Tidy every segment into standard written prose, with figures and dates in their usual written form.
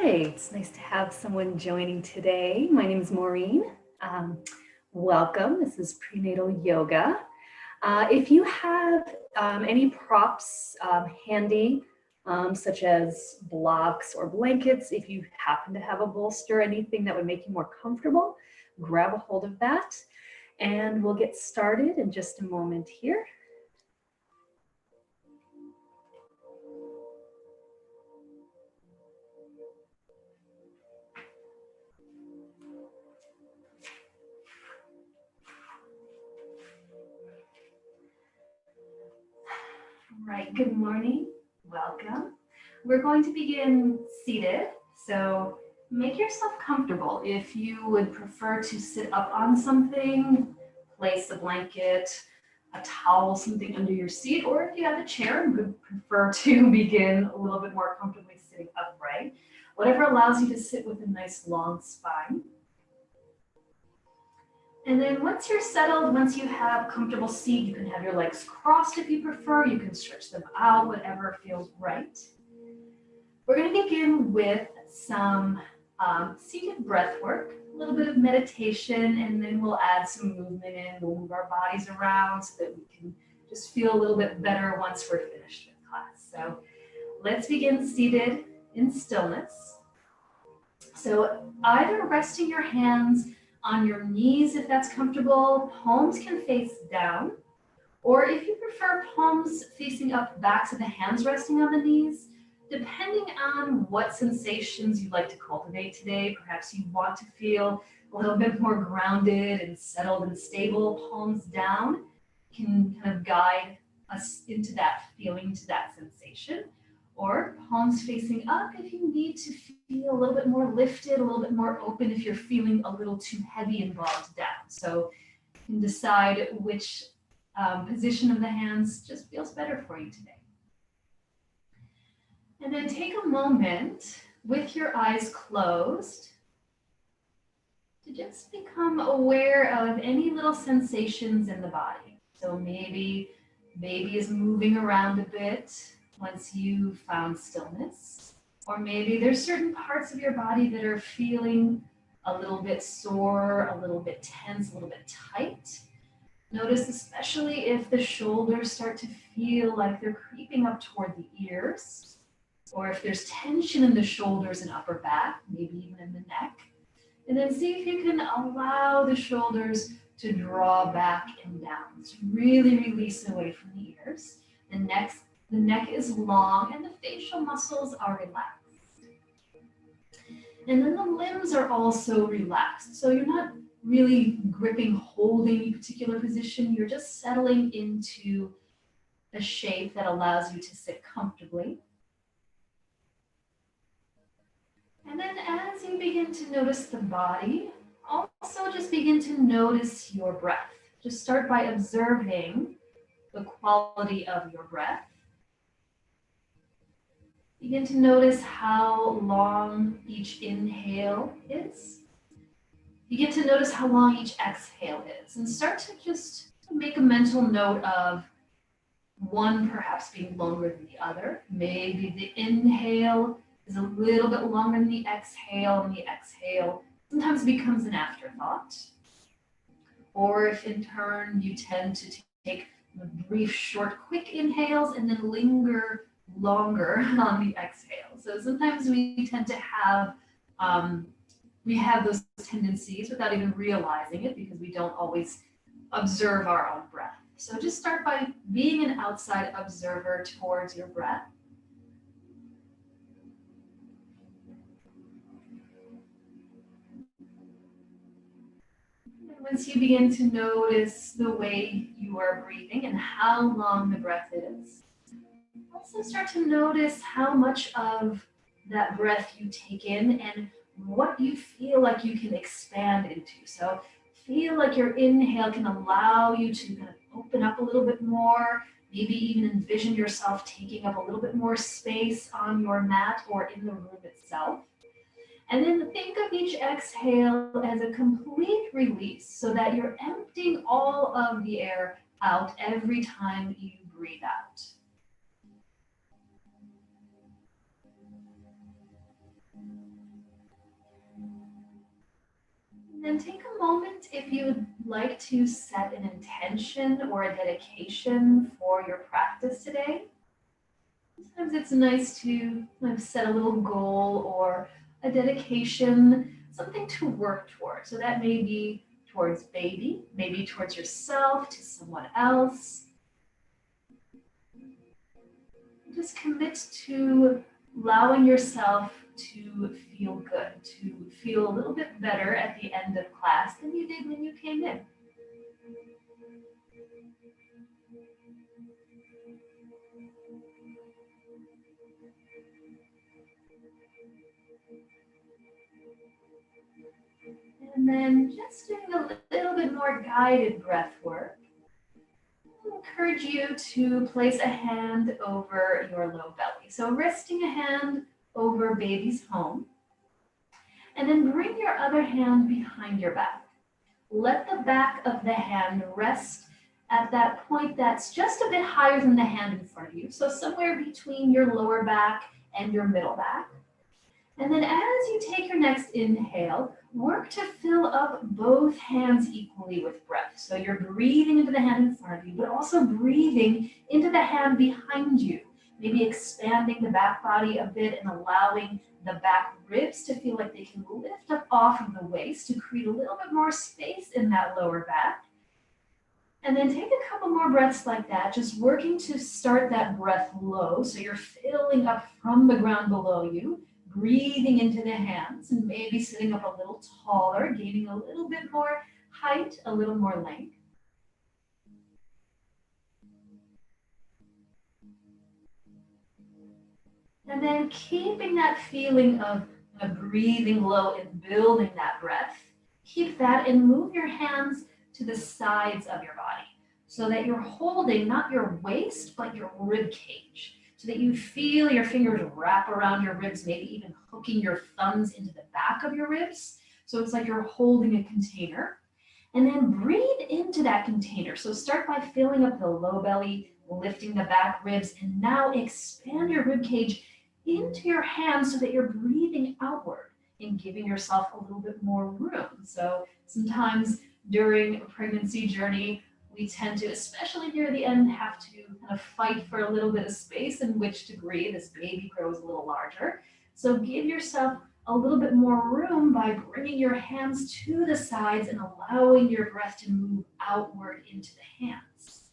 right, it's nice to have someone joining today. My name is Maureen. Welcome. This is Prenatal Yoga. If you have any props handy, such as blocks or blankets, if you happen to have a bolster, anything that would make you more comfortable, grab a hold of that. And we'll get started in just a moment here. All right, good morning. Welcome. We're going to begin seated. So make yourself comfortable. If you would prefer to sit up on something, place a blanket, a towel, something under your seat, or if you have a chair and would prefer to begin a little bit more comfortably sitting upright, whatever allows you to sit with a nice long spine. And then once you're settled, once you have a comfortable seat, you can have your legs crossed if you prefer. You can stretch them out, whatever feels right. We're going to begin with some seated breath work, a little bit of meditation, and then we'll add some movement in. We'll move our bodies around so that we can just feel a little bit better once we're finished with class. So let's begin seated in stillness. So either resting your hands on your knees if that's comfortable, palms can face down, or if you prefer palms facing up, backs of the hands resting on the knees, depending on what sensations you'd like to cultivate today. Perhaps you want to feel a little bit more grounded and settled and stable. Palms down can kind of guide us into that feeling, to that sensation. Or palms facing up if you need to feel a little bit more lifted, a little bit more open if you're feeling a little too heavy and bogged down. So you can decide which position of the hands just feels better for you today. And then take a moment with your eyes closed to just become aware of any little sensations in the body. So maybe baby is moving around a bit once you've found stillness, or maybe there's certain parts of your body that are feeling a little bit sore, a little bit tense, a little bit tight. Notice especially if the shoulders start to feel like they're creeping up toward the ears, or if there's tension in the shoulders and upper back, maybe even in the neck. And then see if you can allow the shoulders to draw back and down. So really release away from the ears. The neck is long and the facial muscles are relaxed. And then the limbs are also relaxed. So you're not really gripping, holding a particular position. You're just settling into a shape that allows you to sit comfortably. And then as you begin to notice the body, also just begin to notice your breath. Just start by observing the quality of your breath. Begin to notice how long each inhale is. Begin to notice how long each exhale is, and start to just make a mental note of one perhaps being longer than the other. Maybe the inhale is a little bit longer than the exhale, and the exhale sometimes becomes an afterthought. Or if in turn you tend to take brief, short, quick inhales and then linger longer on the exhale. So sometimes we tend to have those tendencies without even realizing it because we don't always observe our own breath. So just start by being an outside observer towards your breath. And once you begin to notice the way you are breathing and how long the breath is, also start to notice how much of that breath you take in and what you feel like you can expand into. So feel like your inhale can allow you to kind of open up a little bit more, maybe even envision yourself taking up a little bit more space on your mat or in the room itself. And then think of each exhale as a complete release so that you're emptying all of the air out every time you breathe out. then take a moment if you would like to set an intention or a dedication for your practice today. Sometimes it's nice to set a little goal or a dedication, something to work towards. So that may be towards baby, maybe towards yourself, to someone else. Just commit to allowing yourself to feel good, to feel a little bit better at the end of class than you did when you came in. And then just doing a little bit more guided breath work. I encourage you to place a hand over your low belly. So resting a hand over baby's home. And then bring your other hand behind your back. Let the back of the hand rest at that point that's just a bit higher than the hand in front of you. So somewhere between your lower back and your middle back. And then as you take your next inhale, work to fill up both hands equally with breath. So you're breathing into the hand in front of you, but also breathing into the hand behind you. Maybe expanding the back body a bit and allowing the back ribs to feel like they can lift up off of the waist to create a little bit more space in that lower back. And then take a couple more breaths like that, just working to start that breath low. So you're filling up from the ground below you, breathing into the hands and maybe sitting up a little taller, gaining a little bit more height, a little more length. And then keeping that feeling of breathing low and building that breath, keep that and move your hands to the sides of your body so that you're holding not your waist, but your rib cage, so that you feel your fingers wrap around your ribs, maybe even hooking your thumbs into the back of your ribs. So it's like you're holding a container. And then breathe into that container. So start by filling up the low belly, lifting the back ribs, and now expand your rib cage into your hands so that you're breathing outward and giving yourself a little bit more room. So sometimes during a pregnancy journey, we tend to, especially near the end, have to kind of fight for a little bit of space in which to breathe as baby grows a little larger. So give yourself a little bit more room by bringing your hands to the sides and allowing your breath to move outward into the hands.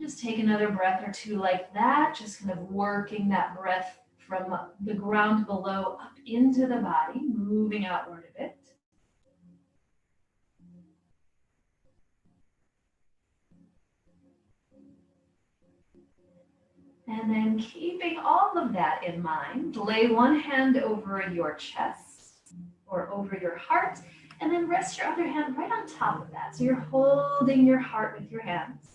Just take another breath or two like that, just kind of working that breath from the ground below up into the body, moving outward a bit. And then keeping all of that in mind, lay one hand over your chest or over your heart, and then rest your other hand right on top of that. So you're holding your heart with your hands.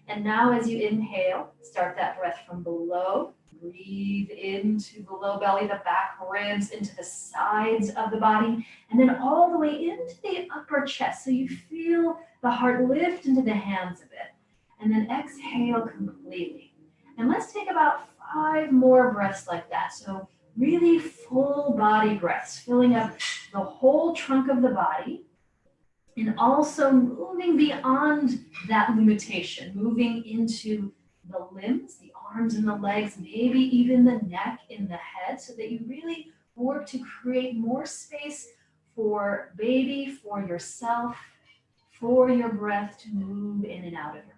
And now as you inhale, start that breath from below. Breathe into the low belly, the back ribs, into the sides of the body, and then all the way into the upper chest. So you feel the heart lift into the hands a bit. And then exhale completely. And let's take about 5 more breaths like that. So really full body breaths, filling up the whole trunk of the body. And also moving beyond that limitation, moving into the limbs, the arms and the legs, maybe even the neck and the head, so that you really work to create more space for baby, for yourself, for your breath to move in and out of your body.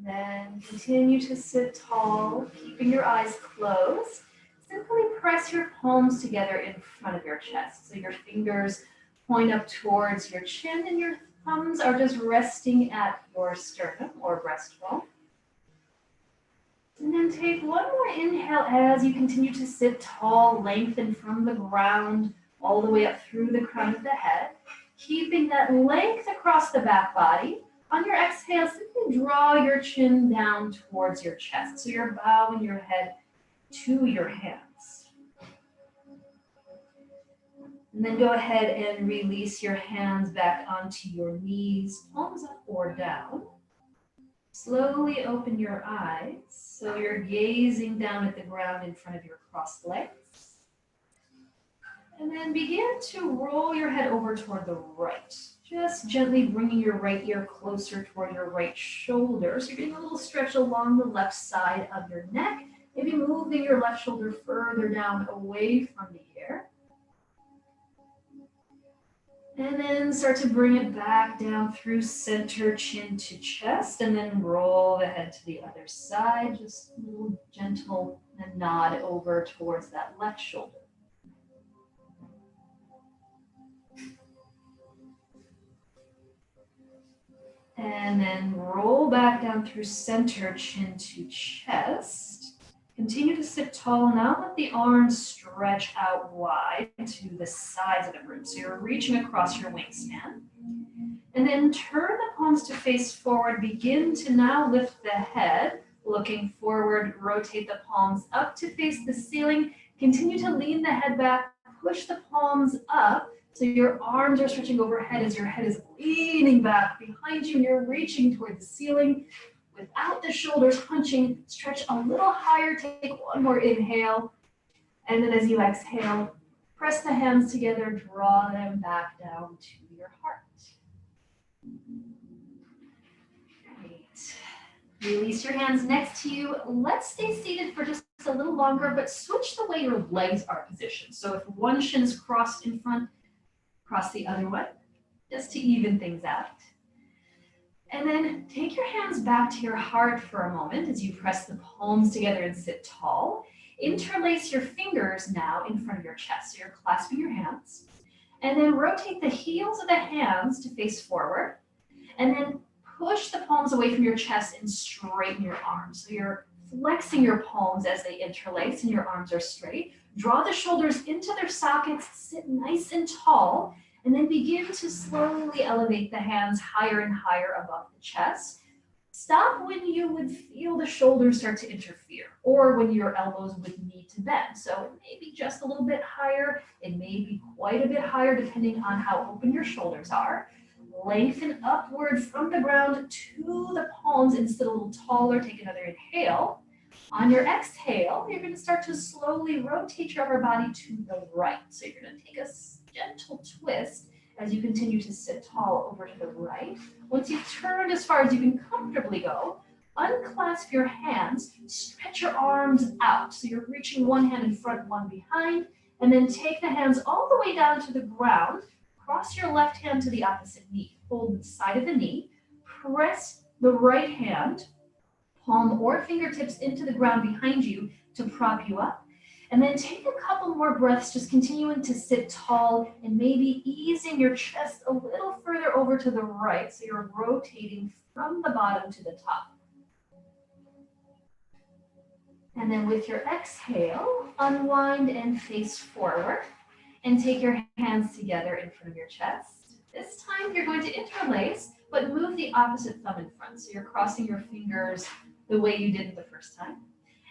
Then continue to sit tall, keeping your eyes closed. Simply press your palms together in front of your chest. So your fingers point up towards your chin and your thumbs are just resting at your sternum or breastbone. And then take one more inhale as you continue to sit tall, lengthen from the ground all the way up through the crown of the head, keeping that length across the back body. On your exhale, simply draw your chin down towards your chest. So you're bowing your head to your hands. And then go ahead and release your hands back onto your knees, palms up or down. Slowly open your eyes so you're gazing down at the ground in front of your crossed legs. And then begin to roll your head over toward the right. Just gently bringing your right ear closer toward your right shoulder. So you're getting a little stretch along the left side of your neck. Maybe moving your left shoulder further down away from the ear. And then start to bring it back down through center, chin to chest, and then roll the head to the other side. Just a little gentle nod over towards that left shoulder. And then roll back down through center, chin to chest. Continue to sit tall. Now let the arms stretch out wide to the sides of the room. So you're reaching across your wingspan. And then turn the palms to face forward. Begin to now lift the head, looking forward. Rotate the palms up to face the ceiling. Continue to lean the head back. Push the palms up. So your arms are stretching overhead as your head is leaning back behind you and you're reaching toward the ceiling without the shoulders hunching. Stretch a little higher, take one more inhale. And then as you exhale, press the hands together, draw them back down to your heart. Great. Release your hands next to you. Let's stay seated for just a little longer, but switch the way your legs are positioned. So if one shin is crossed in front, cross the other one, just to even things out. And then take your hands back to your heart for a moment as you press the palms together and sit tall. Interlace your fingers now in front of your chest. So you're clasping your hands. And then rotate the heels of the hands to face forward. And then push the palms away from your chest and straighten your arms. So you're flexing your palms as they interlace and your arms are straight. Draw the shoulders into their sockets, sit nice and tall, and then begin to slowly elevate the hands higher and higher above the chest. Stop when you would feel the shoulders start to interfere or when your elbows would need to bend. So it may be just a little bit higher. It may be quite a bit higher depending on how open your shoulders are. Lengthen upward from the ground to the palms and sit a little taller. Take another inhale. On your exhale, you're going to start to slowly rotate your upper body to the right. So you're going to take a gentle twist as you continue to sit tall over to the right. Once you've turned as far as you can comfortably go, unclasp your hands, stretch your arms out. So you're reaching one hand in front, one behind, and then take the hands all the way down to the ground. Cross your left hand to the opposite knee. Hold the side of the knee. Press the right hand, palm or fingertips into the ground behind you to prop you up. And then take a couple more breaths, just continuing to sit tall and maybe easing your chest a little further over to the right. So you're rotating from the bottom to the top. And then with your exhale, unwind and face forward. And take your hands together in front of your chest. This time you're going to interlace, but move the opposite thumb in front. So you're crossing your fingers the way you did it the first time.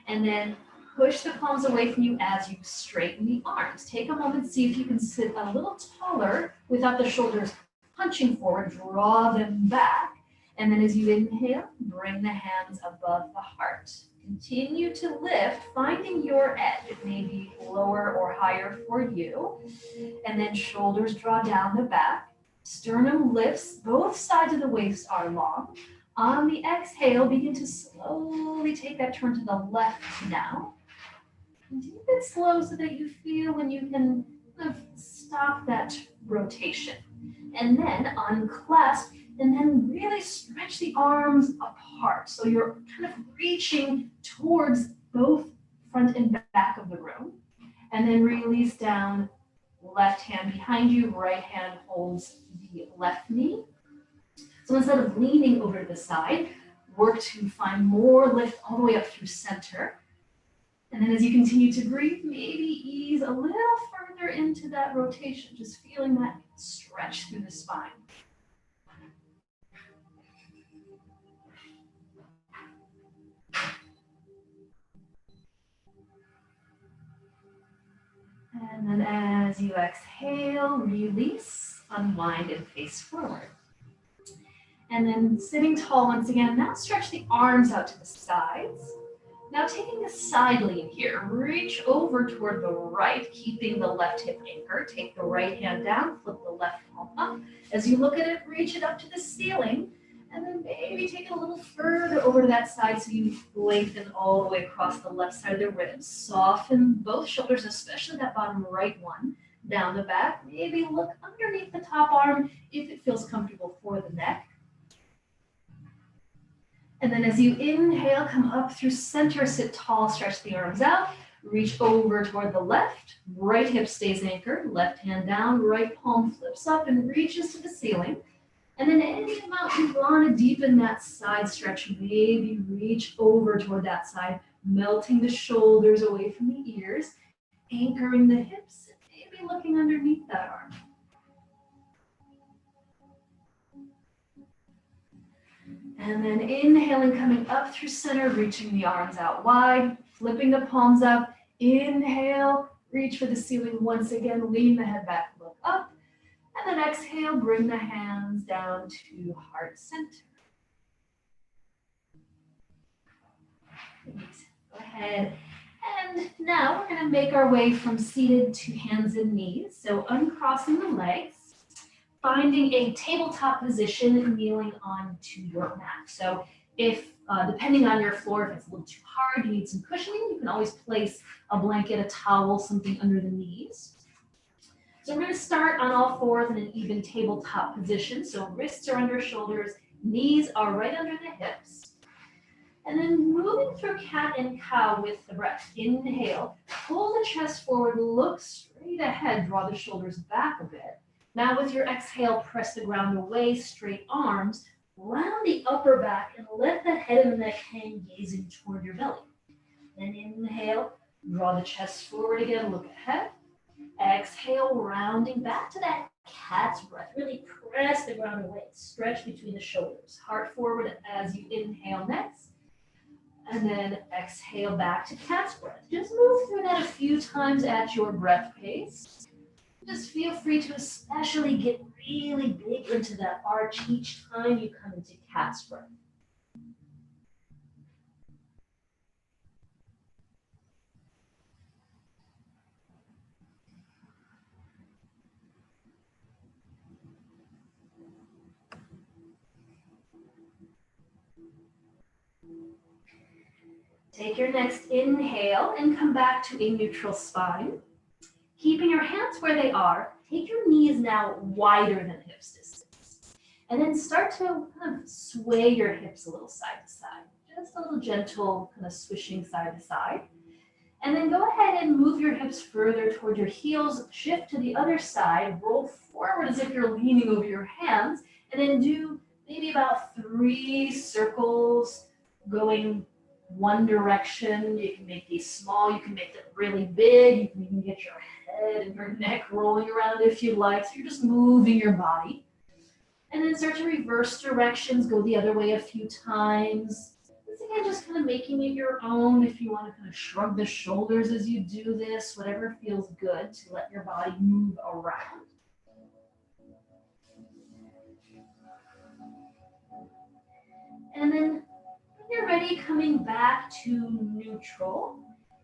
And then push the palms away from you as you straighten the arms. Take a moment, see if you can sit a little taller without the shoulders punching forward. Draw them back. And then as you inhale, bring the hands above the heart. Continue to lift, finding your edge. It may be lower or higher for you. And then shoulders draw down the back. Sternum lifts, both sides of the waist are long. On the exhale, begin to slowly take that turn to the left now. And keep it slow so that you feel when you can kind of stop that rotation. And then unclasp and then really stretch the arms apart. So you're kind of reaching towards both front and back of the room. And then release down, left hand behind you, right hand holds the left knee. So instead of leaning over to the side, work to find more lift all the way up through center. And then as you continue to breathe, maybe ease a little further into that rotation, just feeling that stretch through the spine. And then as you exhale, release, unwind, and face forward. And then sitting tall once again. Now stretch the arms out to the sides. Now taking a side lean here, reach over toward the right, keeping the left hip anchored. Take the right hand down, flip the left palm up. As you look at it, reach it up to the ceiling, and then maybe take it a little further over to that side so you lengthen all the way across the left side of the ribs. Soften both shoulders, especially that bottom right one, down the back. Maybe look underneath the top arm if it feels comfortable for the neck. And then as you inhale, come up through center, sit tall, stretch the arms out, reach over toward the left, right hip stays anchored, left hand down, right palm flips up and reaches to the ceiling. And then any amount you want to deepen that side stretch, maybe reach over toward that side, melting the shoulders away from the ears, anchoring the hips, and maybe looking underneath that arm. And then inhaling, coming up through center, reaching the arms out wide, flipping the palms up. Inhale, reach for the ceiling once again, lean the head back, look up. And then exhale, bring the hands down to heart center. Go ahead. And now we're going to make our way from seated to hands and knees. So uncrossing the legs. Finding a tabletop position, kneeling onto your mat. So if, depending on your floor, if it's a little too hard, you need some cushioning, you can always place a blanket, a towel, something under the knees. So we're going to start on all fours in an even tabletop position. So wrists are under shoulders, knees are right under the hips. And then moving through cat and cow with the breath. Inhale, pull the chest forward, look straight ahead, draw the shoulders back a bit. Now with your exhale, press the ground away, straight arms, round the upper back and let the head and the neck hang, gazing toward your belly. Then inhale, draw the chest forward again, look ahead. Exhale, rounding back to that cat's breath. Really press the ground away, stretch between the shoulders. Heart forward as you inhale next. And then exhale back to cat's breath. Just move through that a few times at your breath pace. Just feel free to especially get really big into that arch each time you come into cat's breath. Take your next inhale and come back to a neutral spine. Keeping your hands where they are, take your knees now wider than hips distance. And then start to kind of sway your hips a little side to side. Just a little gentle kind of swishing side to side. And then go ahead and move your hips further toward your heels, shift to the other side, roll forward as if you're leaning over your hands, and then do maybe about 3 circles going one direction. You can make these small, you can make them really big, you can even get your head and your neck rolling around if you like. So you're just moving your body. And then start to reverse directions, go the other way a few times. Once again, just kind of making it your own. If you want to kind of shrug the shoulders as you do this, whatever feels good to let your body move around. And then when you're ready, coming back to neutral.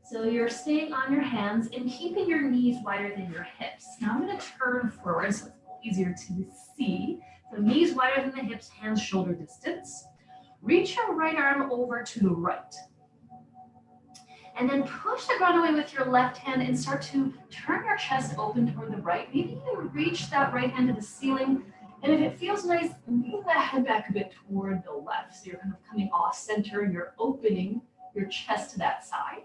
So you're staying on your hands and keeping your knees wider than your hips. Now I'm going to turn forward so it's easier to see. So knees wider than the hips, hands shoulder distance. Reach your right arm over to the right. And then push the ground away with your left hand and start to turn your chest open toward the right. Maybe even reach that right hand to the ceiling. And if it feels nice, move that head back a bit toward the left. So you're kind of coming off center, you're opening your chest to that side.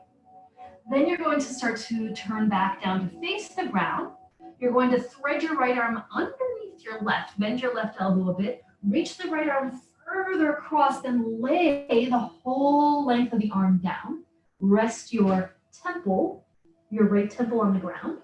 Then you're going to start to turn back down to face the ground. You're going to thread your right arm underneath your left, bend your left elbow a bit, reach the right arm further across, then lay the whole length of the arm down. Rest your temple, your right temple on the ground.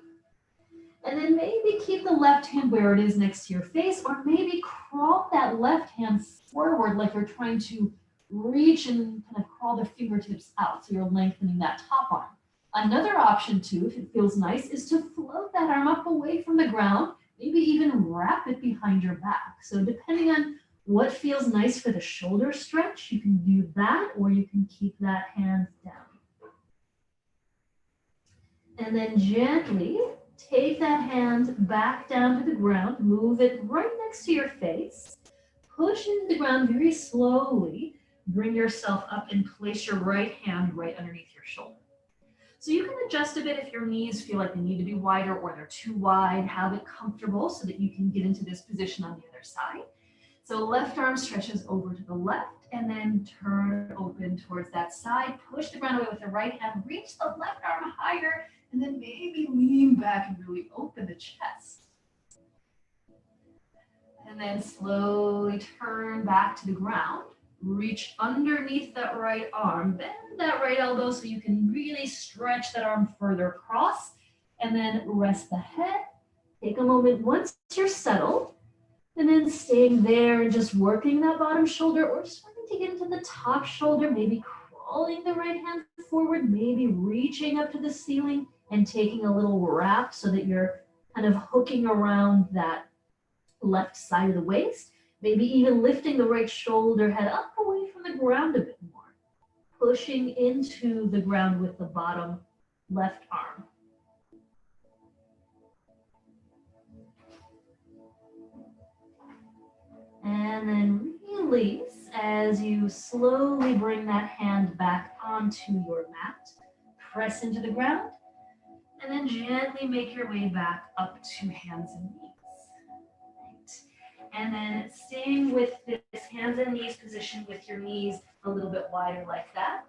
And then maybe keep the left hand where it is next to your face, or maybe crawl that left hand forward like you're trying to reach and kind of crawl the fingertips out. So you're lengthening that top arm. Another option too, if it feels nice, is to float that arm up away from the ground, maybe even wrap it behind your back. So depending on what feels nice for the shoulder stretch, you can do that, or you can keep that hand down. And then gently take that hand back down to the ground, move it right next to your face, push into the ground very slowly, bring yourself up and place your right hand right underneath your shoulder. So you can adjust a bit if your knees feel like they need to be wider or they're too wide. Have it comfortable so that you can get into this position on the other side. So left arm stretches over to the left and then turn open towards that side. Push the ground away with the right hand. Reach the left arm higher and then maybe lean back and really open the chest. And then slowly turn back to the ground. Reach underneath that right arm. Bend that right elbow so you can really stretch that arm further across. And then rest the head. Take a moment once you're settled. And then staying there and just working that bottom shoulder or starting to get into the top shoulder, maybe crawling the right hand forward, maybe reaching up to the ceiling and taking a little wrap so that you're kind of hooking around that left side of the waist, maybe even lifting the right shoulder head up away from the ground a bit more, pushing into the ground with the bottom left arm. And then release as you slowly bring that hand back onto your mat. Press into the ground, and then gently make your way back up to hands and knees. Right. And then staying with this hands and knees position with your knees a little bit wider like that.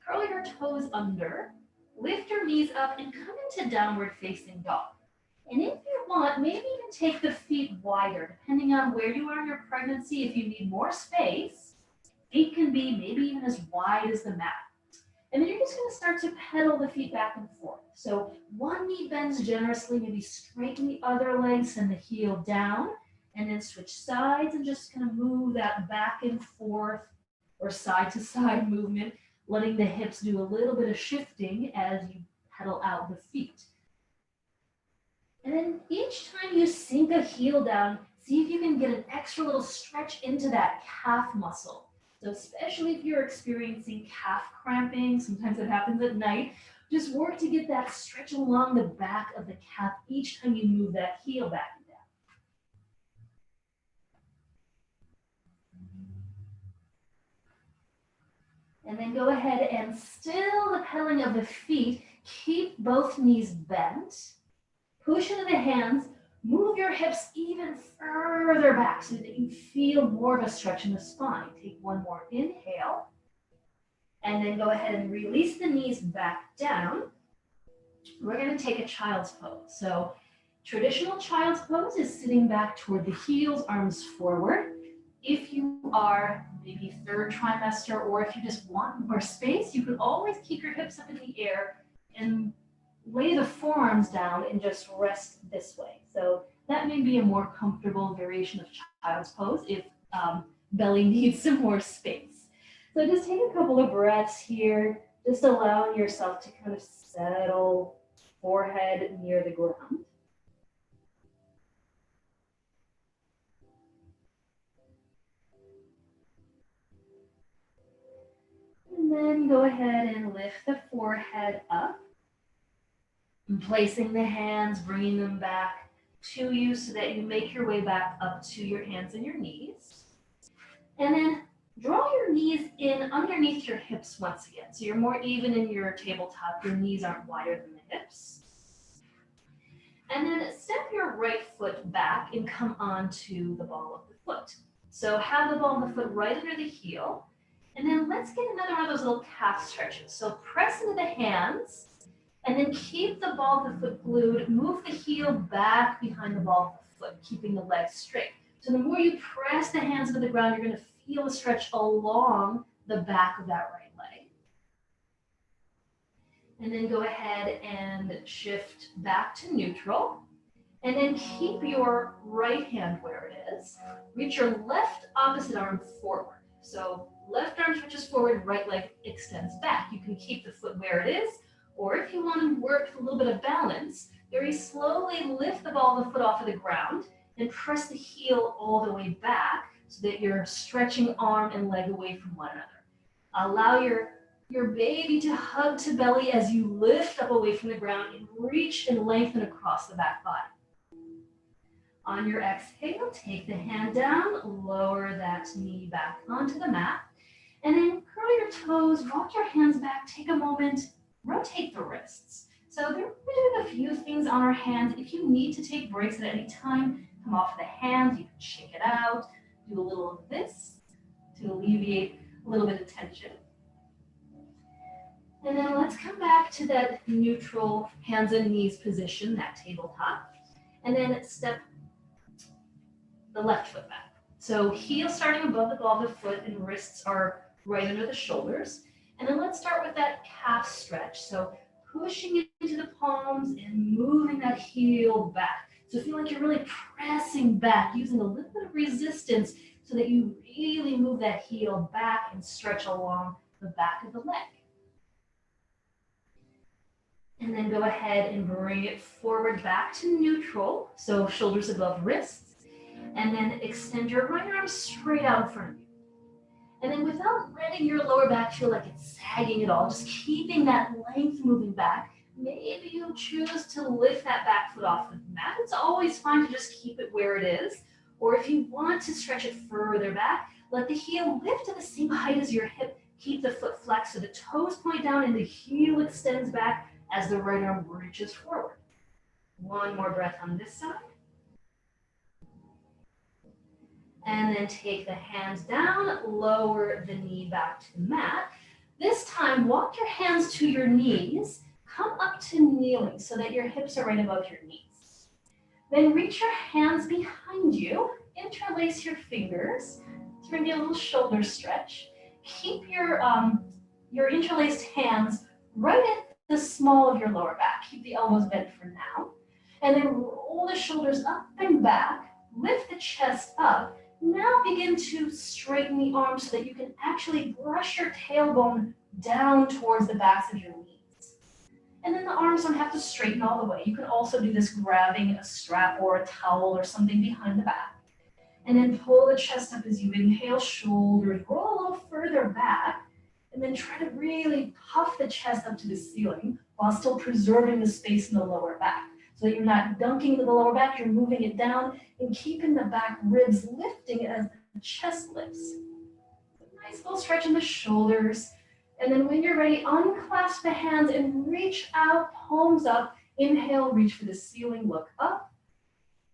Curl your toes under, lift your knees up, and come into downward facing dog. And if you want, maybe even take the feet wider, depending on where you are in your pregnancy. If you need more space, feet can be maybe even as wide as the mat. And then you're just going to start to pedal the feet back and forth. So one knee bends generously, maybe straighten the other leg, send the heel down, and then switch sides and just kind of move that back and forth or side to side movement, letting the hips do a little bit of shifting as you pedal out the feet. And then each time you sink a heel down, see if you can get an extra little stretch into that calf muscle. So especially if you're experiencing calf cramping, sometimes it happens at night, just work to get that stretch along the back of the calf each time you move that heel back and down. And then go ahead and still the pedaling of the feet, keep both knees bent. Push into the hands, move your hips even further back so that you feel more of a stretch in the spine. Take one more inhale, and then go ahead and release the knees back down. We're going to take a child's pose. So traditional child's pose is sitting back toward the heels, arms forward. If you are maybe third trimester, or if you just want more space, you can always keep your hips up in the air and lay the forearms down and just rest this way. So that may be a more comfortable variation of child's pose if belly needs some more space. So just take a couple of breaths here, just allowing yourself to kind of settle, forehead near the ground. And then go ahead and lift the forehead up. And placing the hands, bringing them back to you so that you make your way back up to your hands and your knees. And then draw your knees in underneath your hips once again. So you're more even in your tabletop. Your knees aren't wider than the hips. And then step your right foot back and come onto the ball of the foot. So have the ball of the foot right under the heel. And then let's get another one of those little calf stretches. So press into the hands. And then keep the ball of the foot glued, move the heel back behind the ball of the foot, keeping the legs straight. So the more you press the hands into the ground, you're going to feel a stretch along the back of that right leg. And then go ahead and shift back to neutral. And then keep your right hand where it is. Reach your left opposite arm forward. So left arm stretches forward, right leg extends back. You can keep the foot where it is, Or if you want to work with a little bit of balance, very slowly lift the ball of the foot off of the ground and press the heel all the way back so that you're stretching arm and leg away from one another. Allow your baby to hug to belly as you lift up away from the ground and reach and lengthen across the back body. On your exhale, take the hand down, lower that knee back onto the mat, and then curl your toes, walk your hands back, take a moment, rotate the wrists. So we're doing a few things on our hands. If you need to take breaks at any time, come off the hands, you can shake it out, do a little of this to alleviate a little bit of tension. And then let's come back to that neutral hands and knees position, that tabletop, and then step the left foot back. So heel starting above the ball of the foot and wrists are right under the shoulders. And then let's start with that calf stretch. So pushing into the palms and moving that heel back. So feel like you're really pressing back, using a little bit of resistance so that you really move that heel back and stretch along the back of the leg. And then go ahead and bring it forward back to neutral. So shoulders above wrists. And then extend your right arm straight out in front of you. And then without letting your lower back feel like it's sagging at all, just keeping that length moving back, maybe you'll choose to lift that back foot off the mat. It's always fine to just keep it where it is. Or if you want to stretch it further back, let the heel lift to the same height as your hip. Keep the foot flexed so the toes point down and the heel extends back as the right arm reaches forward. One more breath on this side. And then take the hands down, lower the knee back to the mat. This time, walk your hands to your knees, come up to kneeling so that your hips are right above your knees. Then reach your hands behind you, interlace your fingers, to bring you a little shoulder stretch. Keep your interlaced hands right at the small of your lower back. Keep the elbows bent for now. And then roll the shoulders up and back, lift the chest up. Now begin to straighten the arms so that you can actually brush your tailbone down towards the backs of your knees. And then the arms don't have to straighten all the way. You can also do this grabbing a strap or a towel or something behind the back. And then pull the chest up as you inhale, shoulders roll a little further back. And then try to really puff the chest up to the ceiling while still preserving the space in the lower back. So that you're not dunking to the lower back, you're moving it down and keeping the back ribs lifting as the chest lifts. Nice little stretch in the shoulders. And then when you're ready, unclasp the hands and reach out, palms up. Inhale, reach for the ceiling, look up.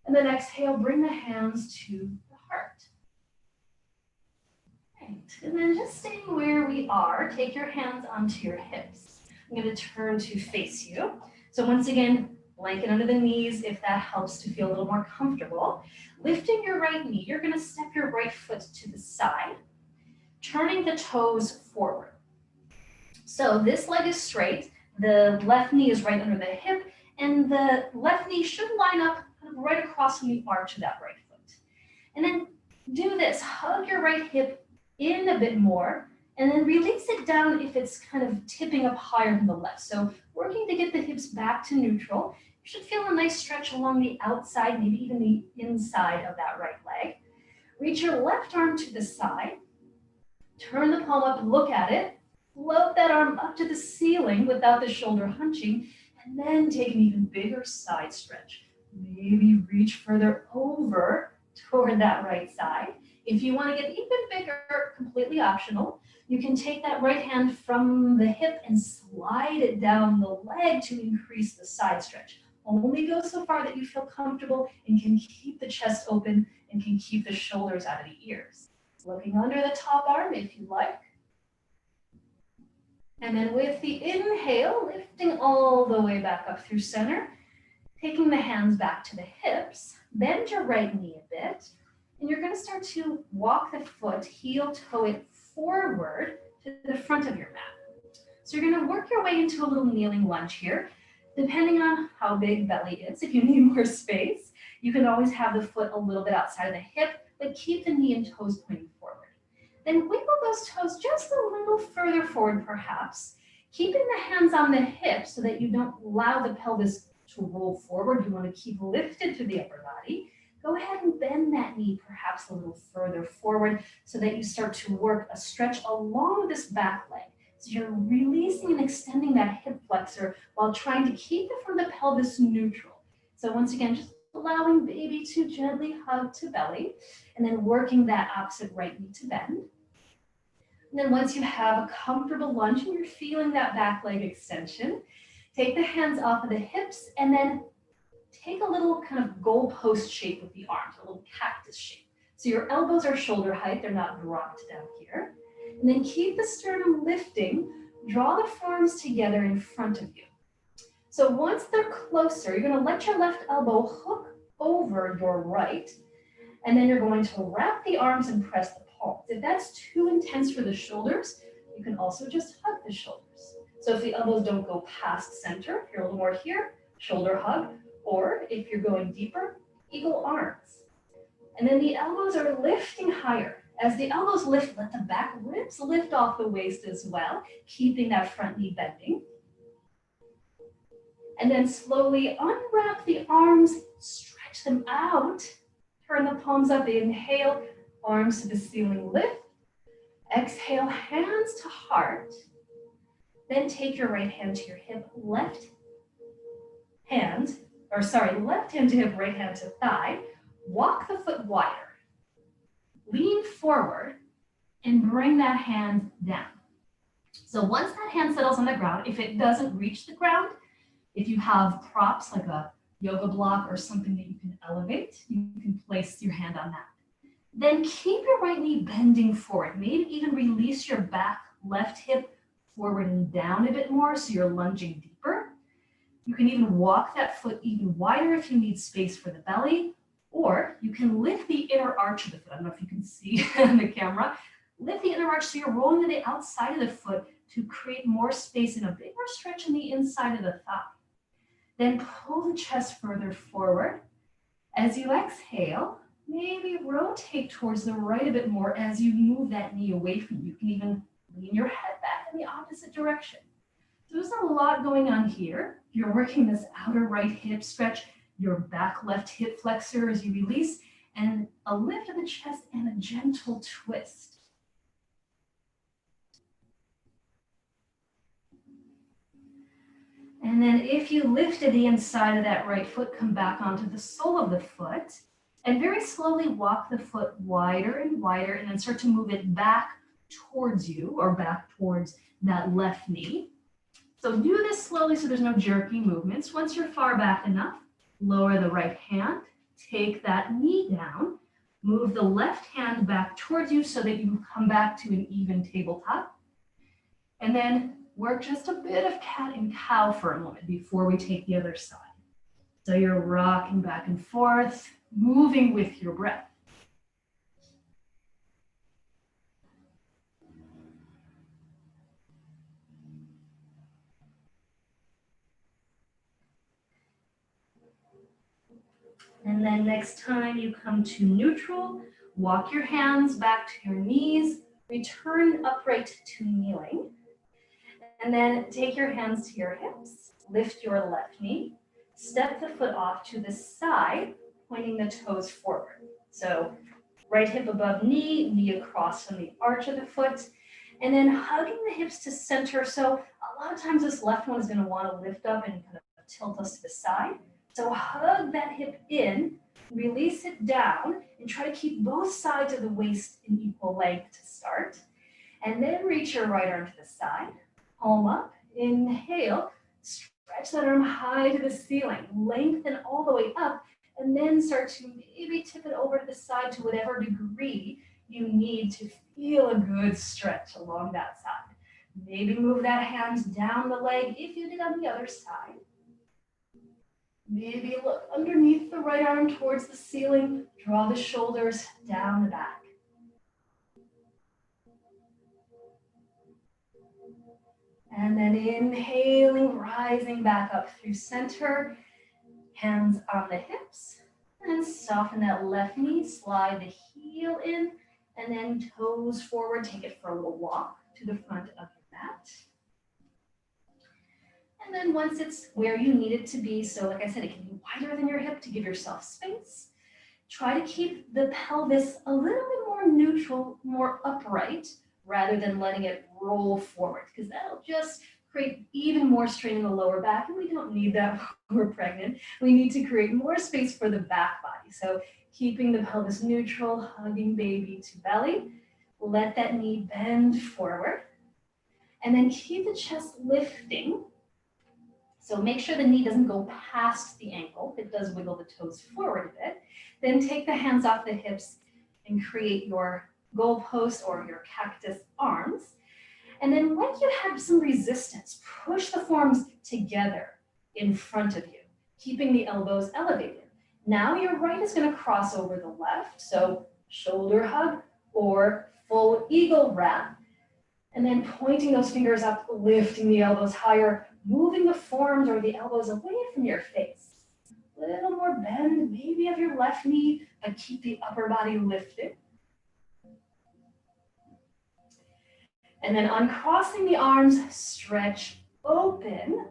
And then exhale, bring the hands to the heart. Right. And then just staying where we are, take your hands onto your hips. I'm going to turn to face you. So once again, blanket under the knees if that helps to feel a little more comfortable. Lifting your right knee, you're going to step your right foot to the side, turning the toes forward. So this leg is straight, the left knee is right under the hip, and the left knee should line up right across from the arch of that right foot. And then do this, hug your right hip in a bit more, and then release it down if it's kind of tipping up higher than the left. So working to get the hips back to neutral. You should feel a nice stretch along the outside, maybe even the inside of that right leg. Reach your left arm to the side. Turn the palm up, look at it. Float that arm up to the ceiling without the shoulder hunching, and then take an even bigger side stretch. Maybe reach further over toward that right side. If you want to get even bigger, completely optional, you can take that right hand from the hip and slide it down the leg to increase the side stretch. Only go so far that you feel comfortable and can keep the chest open and can keep the shoulders out of the ears. Looking under the top arm if you like. And then with the inhale, lifting all the way back up through center, taking the hands back to the hips, bend your right knee a bit, and you're going to start to walk the foot, heel toe it forward to the front of your mat. So you're going to work your way into a little kneeling lunge here. Depending on how big belly is, if you need more space, you can always have the foot a little bit outside of the hip, but keep the knee and toes pointing forward. Then wiggle those toes just a little further forward perhaps. Keeping the hands on the hips so that you don't allow the pelvis to roll forward. You want to keep lifted through the upper body. Go ahead and bend that knee perhaps a little further forward so that you start to work a stretch along this back leg. So you're releasing and extending that hip flexor while trying to keep the front of the pelvis neutral. So once again, just allowing baby to gently hug to belly and then working that opposite right knee to bend. And then once you have a comfortable lunge and you're feeling that back leg extension, take the hands off of the hips and then take a little kind of goalpost shape with the arms, a little cactus shape. So your elbows are shoulder height, they're not dropped down here. And then keep the sternum lifting, draw the forearms together in front of you. So once they're closer, you're gonna let your left elbow hook over your right, and then you're going to wrap the arms and press the palms. If that's too intense for the shoulders, you can also just hug the shoulders. So if the elbows don't go past center, if you're a little more here, shoulder hug, or if you're going deeper, eagle arms. And then the elbows are lifting higher. As the elbows lift, let the back ribs lift off the waist as well, keeping that front knee bending. And then slowly unwrap the arms, stretch them out, turn the palms up, inhale, arms to the ceiling, lift. Exhale, hands to heart. Then take your right hand to your hip, left hand to hip, right hand to thigh. Walk the foot wider. Lean forward and bring that hand down. So once that hand settles on the ground, if it doesn't reach the ground, if you have props like a yoga block or something that you can elevate, you can place your hand on that. Then keep your right knee bending forward. Maybe even release your back left hip forward and down a bit more so you're lunging deeper. You can even walk that foot even wider if you need space for the belly, or you can lift the inner arch of the foot. I don't know if you can see on the camera. Lift the inner arch so you're rolling to the outside of the foot to create more space and a bit more stretch on the inside of the thigh. Then pull the chest further forward. As you exhale, maybe rotate towards the right a bit more as you move that knee away from you. You can even lean your head back in the opposite direction. So there's a lot going on here. You're working this outer right hip stretch, your back left hip flexor as you release, and a lift of the chest and a gentle twist. And then if you lifted the inside of that right foot, come back onto the sole of the foot and very slowly walk the foot wider and wider and then start to move it back towards you or back towards that left knee. So do this slowly so there's no jerky movements. Once you're far back enough, lower the right hand, take that knee down, move the left hand back towards you so that you come back to an even tabletop. And then work just a bit of cat and cow for a moment before we take the other side. So you're rocking back and forth, moving with your breath. And then next time you come to neutral, walk your hands back to your knees, return upright to kneeling. And then take your hands to your hips, lift your left knee, step the foot off to the side, pointing the toes forward. So right hip above knee, knee across from the arch of the foot, and then hugging the hips to center. So a lot of times this left one is going to want to lift up and kind of tilt us to the side. So hug that hip in, release it down, and try to keep both sides of the waist in equal length to start. And then reach your right arm to the side. Palm up, inhale, stretch that arm high to the ceiling, lengthen all the way up, and then start to maybe tip it over to the side to whatever degree you need to feel a good stretch along that side. Maybe move that hand down the leg if you did on the other side. Maybe look underneath the right arm towards the ceiling, draw the shoulders down the back. And then inhaling, rising back up through center, hands on the hips, and soften that left knee, slide the heel in, and then toes forward, take it for a little walk to the front of your mat. then once it's where you need it to be, so like I said, it can be wider than your hip to give yourself space. Try to keep the pelvis a little bit more neutral, more upright, rather than letting it roll forward, because that'll just create even more strain in the lower back, and we don't need that when we're pregnant. We need to create more space for the back body. So keeping the pelvis neutral, hugging baby to belly. Let that knee bend forward. And then keep the chest lifting. So make sure the knee doesn't go past the ankle. It does wiggle the toes forward a bit. Then take the hands off the hips and create your goalpost or your cactus arms. And then like you had some resistance, push the forearms together in front of you, keeping the elbows elevated. Now your right is going to cross over the left, so shoulder hug or full eagle wrap. And then pointing those fingers up, lifting the elbows higher, moving the forearms or the elbows away from your face. A little more bend, maybe of your left knee, but keep the upper body lifted. And then uncrossing the arms, stretch open,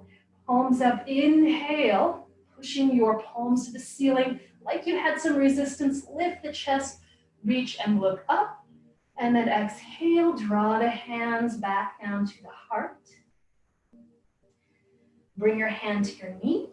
palms up, inhale, pushing your palms to the ceiling like you had some resistance, lift the chest, reach and look up. And then exhale, draw the hands back down to the heart. Bring your hand to your knee,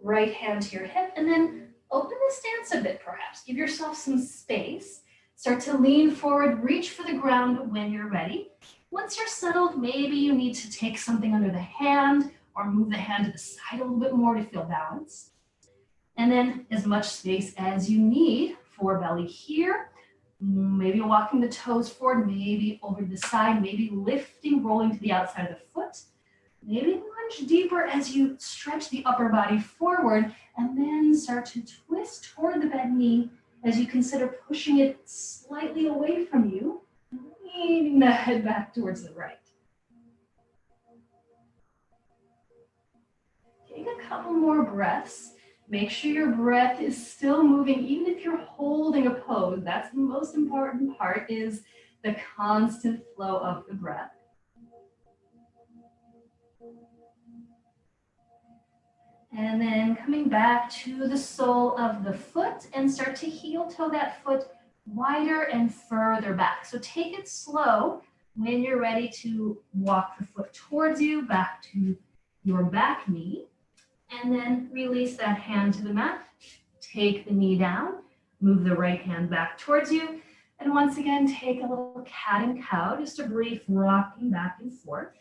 right hand to your hip, and then open the stance a bit perhaps. Give yourself some space. Start to lean forward, reach for the ground when you're ready. Once you're settled, maybe you need to take something under the hand or move the hand to the side a little bit more to feel balanced. And then as much space as you need for belly here. Maybe walking the toes forward, maybe over to the side, maybe lifting, rolling to the outside of the foot. Maybe lunge deeper as you stretch the upper body forward and then start to twist toward the bent knee as you consider pushing it slightly away from you, leaning the head back towards the right. Take a couple more breaths. Make sure your breath is still moving, even if you're holding a pose. That's the most important part, is the constant flow of the breath. And then coming back to the sole of the foot and start to heel toe that foot wider and further back. So take it slow when you're ready to walk the foot towards you, back to your back knee. And then release that hand to the mat. Take the knee down, move the right hand back towards you. And once again, take a little cat and cow, just a brief rocking back and forth.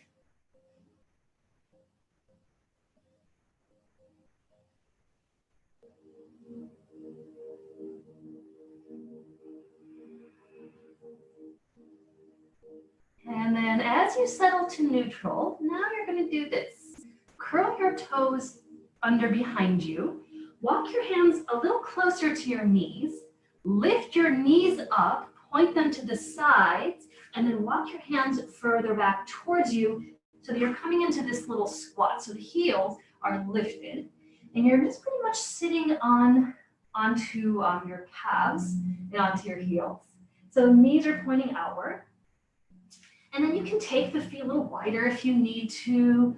And then as you settle to neutral, now you're going to do this. Curl your toes under behind you. Walk your hands a little closer to your knees. Lift your knees up, point them to the sides, and then walk your hands further back towards you so that you're coming into this little squat. So the heels are lifted, and you're just pretty much sitting onto your calves and onto your heels. So knees are pointing outward. And then you can take the feet a little wider if you need to,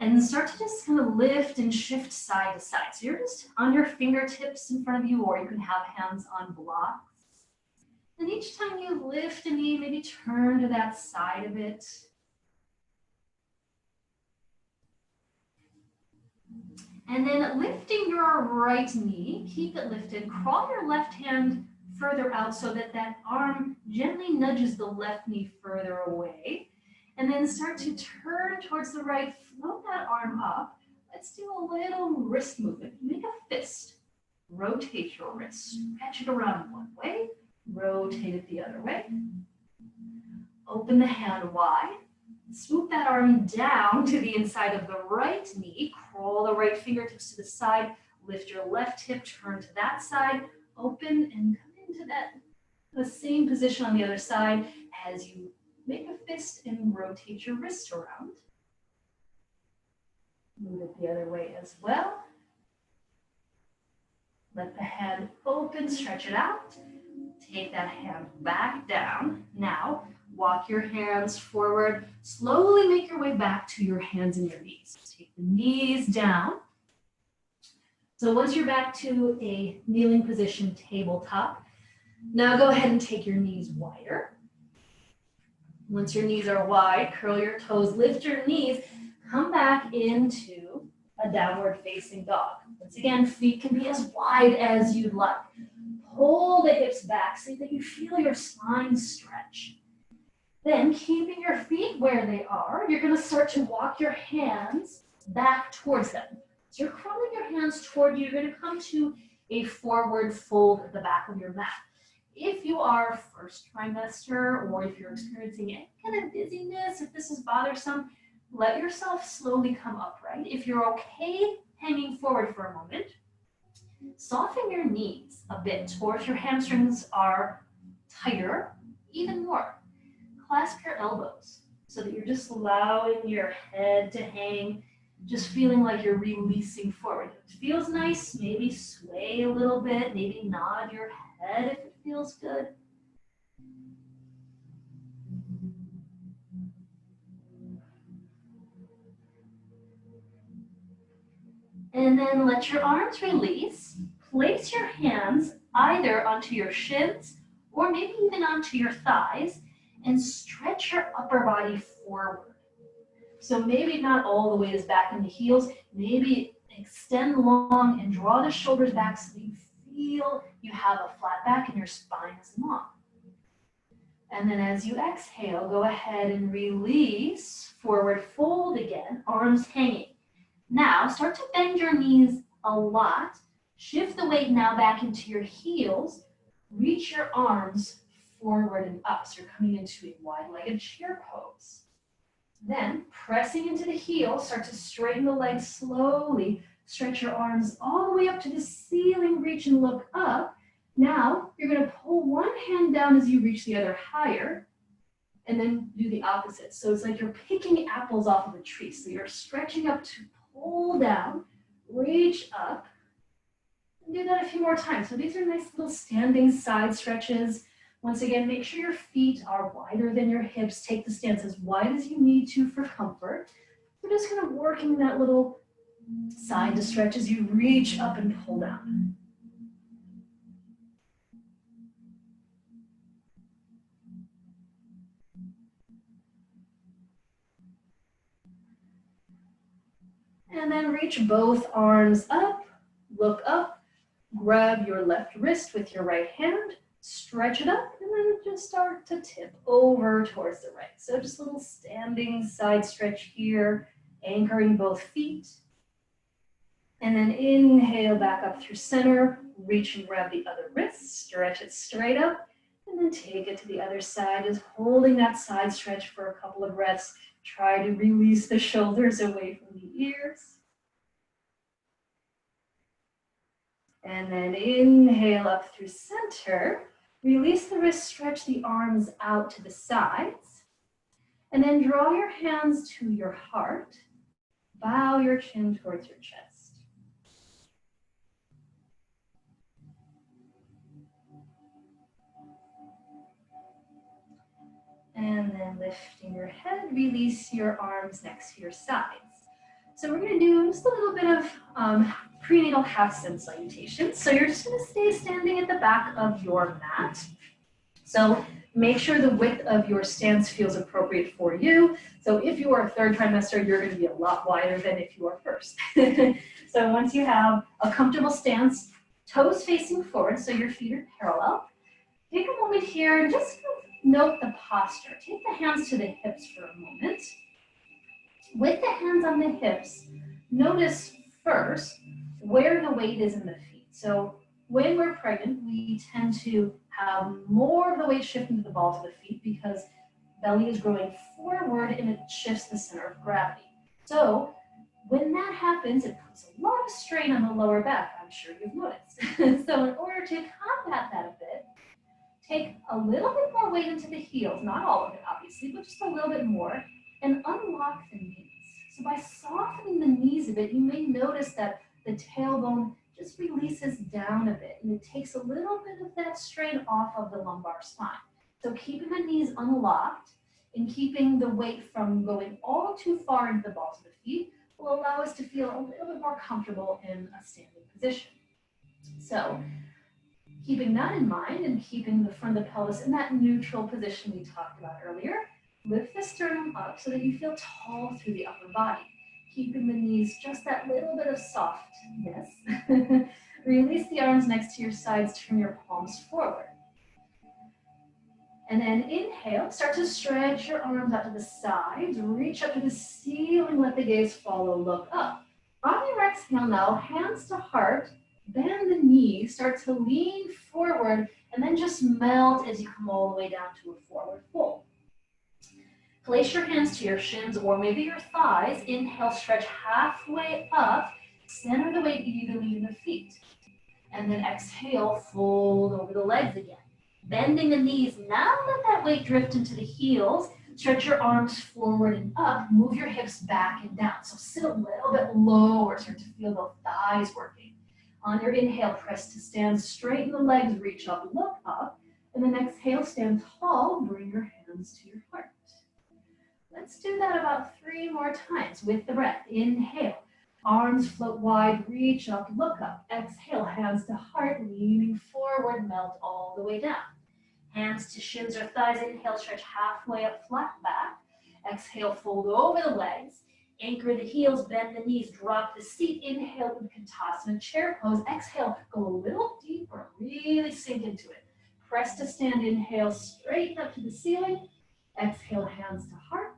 and start to just kind of lift and shift side to side. So you're just on your fingertips in front of you, or you can have hands on blocks. And each time you lift a knee, maybe turn to that side of it. And then lifting your right knee, keep it lifted, crawl your left hand further out so that that arm gently nudges the left knee further away. And then start to turn towards the right, float that arm up. Let's do a little wrist movement. Make a fist. Rotate your wrist. Stretch it around one way. Rotate it the other way. Open the hand wide. Swoop that arm down to the inside of the right knee. Crawl the right fingertips to the side. Lift your left hip, turn to that side. Open and come into the same position on the other side as you make a fist and rotate your wrist around. Move it the other way as well. Let the hand open, stretch it out. Take that hand back down. Now, walk your hands forward. Slowly make your way back to your hands and your knees. take the knees down. So once you're back to a kneeling position, tabletop, now go ahead and take your knees wider. Once your knees are wide, curl your toes, lift your knees, come back into a downward facing dog. Once again, feet can be as wide as you'd like. Pull the hips back so that you feel your spine stretch. Then, keeping your feet where they are, you're going to start to walk your hands back towards them. So you're crawling your hands toward you. You're going to come to a forward fold at the back of your mat. If you are first trimester, or if you're experiencing any kind of dizziness, if this is bothersome, let yourself slowly come upright. If you're okay hanging forward for a moment, soften your knees a bit, or if your hamstrings are tighter, even more. Clasp your elbows so that you're just allowing your head to hang, just feeling like you're releasing forward. If it feels nice, maybe sway a little bit, maybe nod your head if it feels good. And then let your arms release. Place your hands either onto your shins or maybe even onto your thighs and stretch your upper body forward. So maybe not all the way as back in the heels, maybe extend long and draw the shoulders back so that you feel you have a flat back and your spine is long. And then as you exhale, go ahead and release, forward fold again, arms hanging. Now start to bend your knees a lot. Shift the weight now back into your heels. Reach your arms forward and up. So you're coming into a wide-legged chair pose. Then pressing into the heels, start to straighten the legs slowly. Stretch your arms all the way up to the ceiling, reach and look up. Now you're going to pull one hand down as you reach the other higher, and then do the opposite. So it's like you're picking apples off of a tree. So you're stretching up to pull down, reach up, and do that a few more times. So these are nice little standing side stretches. Once again, make sure your feet are wider than your hips. Take the stance as wide as you need to for comfort. We're just kind of working that little side to stretch as you reach up and pull down. And then reach both arms up, look up, grab your left wrist with your right hand, stretch it up, and then just start to tip over towards the right. So just a little standing side stretch here, anchoring both feet. And then inhale back up through center, reach and grab the other wrist, stretch it straight up, and then take it to the other side, just holding that side stretch for a couple of breaths. Try to release the shoulders away from the ears. And then inhale up through center. Release the wrist, stretch the arms out to the sides. And then draw your hands to your heart. Bow your chin towards your chest. And then lifting your head, release your arms next to your sides. So we're going to do just a little bit of prenatal half-sun salutation. So you're just going to stay standing at the back of your mat. So make sure the width of your stance feels appropriate for you. So if you are a third trimester, you're going to be a lot wider than if you are first. So once you have a comfortable stance, toes facing forward, so your feet are parallel, take a moment here and just note the posture. Take the hands to the hips for a moment. With the hands on the hips, notice first where the weight is in the feet. So when we're pregnant, we tend to have more of the weight shift into the balls of the feet because belly is growing forward and it shifts the center of gravity. So when that happens, it puts a lot of strain on the lower back. I'm sure you've noticed. So in order to combat that a bit, take a little bit more weight into the heels, not all of it obviously, but just a little bit more, and unlock the knees. So by softening the knees a bit, you may notice that the tailbone just releases down a bit, and it takes a little bit of that strain off of the lumbar spine. So keeping the knees unlocked and keeping the weight from going all too far into the balls of the feet, will allow us to feel a little bit more comfortable in a standing position. So keeping that in mind and keeping the front of the pelvis in that neutral position we talked about earlier, lift the sternum up so that you feel tall through the upper body. Keeping the knees just that little bit of softness. Release the arms next to your sides, turn your palms forward. And then inhale, start to stretch your arms out to the sides, reach up to the ceiling, let the gaze follow, look up. On your exhale now, hands to heart, bend the knees, start to lean forward, and then just melt as you come all the way down to a forward fold. Place your hands to your shins or maybe your thighs. Inhale, stretch halfway up, center the weight evenly in the feet. And then exhale, fold over the legs again. Bending the knees, now let that weight drift into the heels. Stretch your arms forward and up, move your hips back and down. So sit a little bit lower, start to feel the thighs working. On your inhale, press to stand, straighten the legs, reach up, look up. And then exhale, stand tall, bring your hands to your heart. Let's do that about 3 more times with the breath. Inhale, arms float wide, reach up, look up. Exhale, hands to heart, leaning forward, melt all the way down. Hands to shins or thighs. Inhale, stretch halfway up, flat back. Exhale, fold over the legs. Anchor the heels, bend the knees, drop the seat. Inhale, Utkatasana, chair pose. Exhale, go a little deeper, really sink into it. Press to stand, inhale, straighten up to the ceiling. Exhale, hands to heart.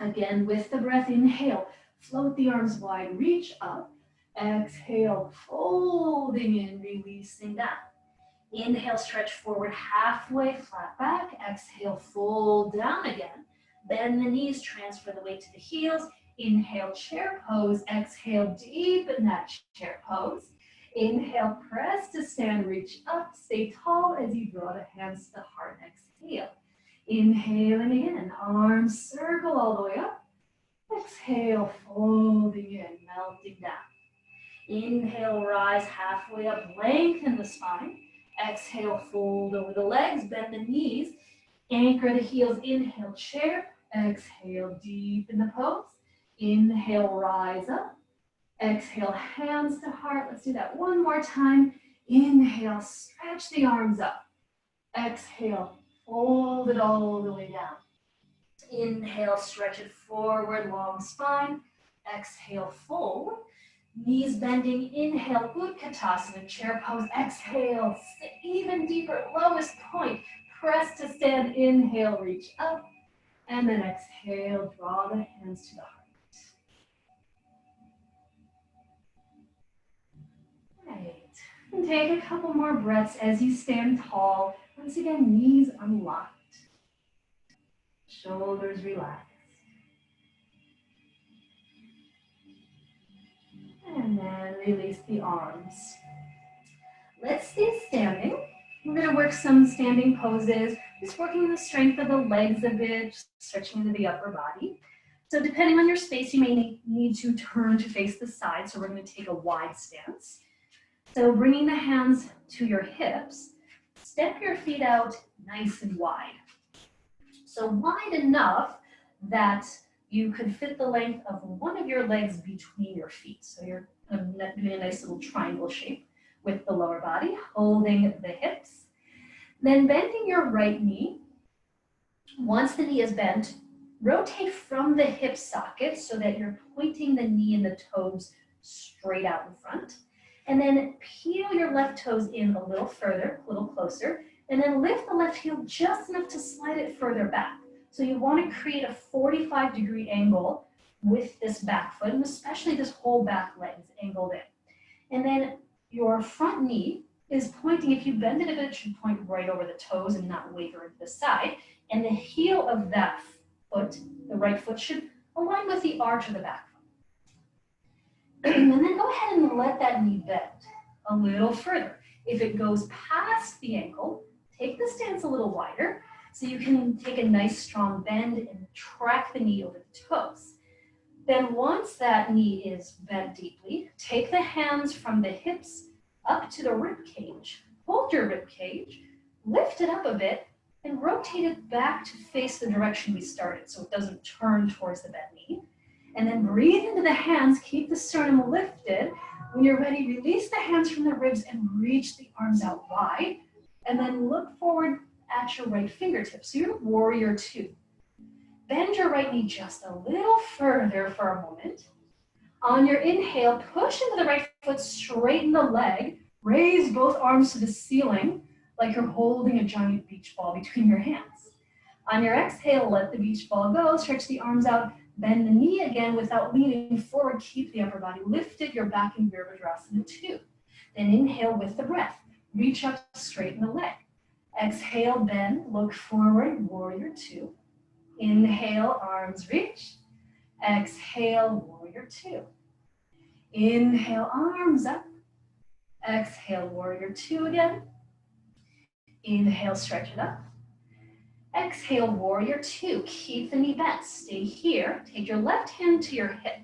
Again, with the breath, inhale, float the arms wide, reach up. Exhale, folding in, releasing down. Inhale, stretch forward halfway, flat back. Exhale, fold down again. Bend the knees, transfer the weight to the heels. Inhale, chair pose. Exhale, deepen that chair pose. Inhale, press to stand, reach up. Stay tall as you draw the hands to the heart. Exhale. Inhaling again, arms circle all the way up. Exhale, folding in, melting down. Inhale, rise halfway up, lengthen the spine. Exhale, fold over the legs, bend the knees. Anchor the heels, inhale, chair. Exhale, deepen the pose. Inhale, rise up. Exhale, hands to heart. Let's do that one more time. Inhale, stretch the arms up. Exhale, fold it all the way down. Inhale, stretch it forward, long spine. Exhale, fold. Knees bending. Inhale, Utkatasana, chair pose. Exhale, even deeper, lowest point. Press to stand. Inhale, reach up. And then exhale, draw the hands to the heart. Right. And take a couple more breaths as you stand tall. Once again, knees unlocked. Shoulders relaxed. And then release the arms. Let's stay standing. We're going to work some standing poses, just working the strength of the legs a bit, just stretching into the upper body. So depending on your space, you may need to turn to face the side. So we're going to take a wide stance. So bringing the hands to your hips, step your feet out nice and wide. So wide enough that you could fit the length of one of your legs between your feet. So you're doing a nice little triangle shape with the lower body, holding the hips. Then bending your right knee. Once the knee is bent, rotate from the hip socket so that you're pointing the knee and the toes straight out in front. And then peel your left toes in a little further, a little closer, and then lift the left heel just enough to slide it further back. So you want to create a 45-degree angle with this back foot, and especially this whole back leg is angled in. And then your front knee is pointing, if you bend it a bit, it should point right over the toes and not waver to the side. And the heel of that foot, the right foot, should align with the arch of the back foot. And then go ahead and let that knee bend a little further. If it goes past the ankle, take the stance a little wider so you can take a nice strong bend and track the knee over the toes. Then once that knee is bent deeply, take the hands from the hips up to the rib cage. Hold your rib cage, lift it up a bit, and rotate it back to face the direction we started so it doesn't turn towards the bent knee. And then breathe into the hands, keep the sternum lifted. When you're ready, release the hands from the ribs and reach the arms out wide. And then look forward at your right fingertips. So you're warrior two. Bend your right knee just a little further for a moment. On your inhale, push into the right foot, straighten the leg, raise both arms to the ceiling like you're holding a giant beach ball between your hands. On your exhale, let the beach ball go, stretch the arms out, bend the knee again without leaning forward, keep the upper body lifted, your back in Virabhadrasana 2. Then inhale with the breath, reach up, straighten the leg. Exhale, bend, look forward, warrior 2. Inhale, arms reach. Exhale, warrior 2. Inhale, arms up. Exhale, warrior 2 again. Inhale, stretch it up. Exhale, warrior 2. Keep the knee bent. Stay here. Take your left hand to your hip.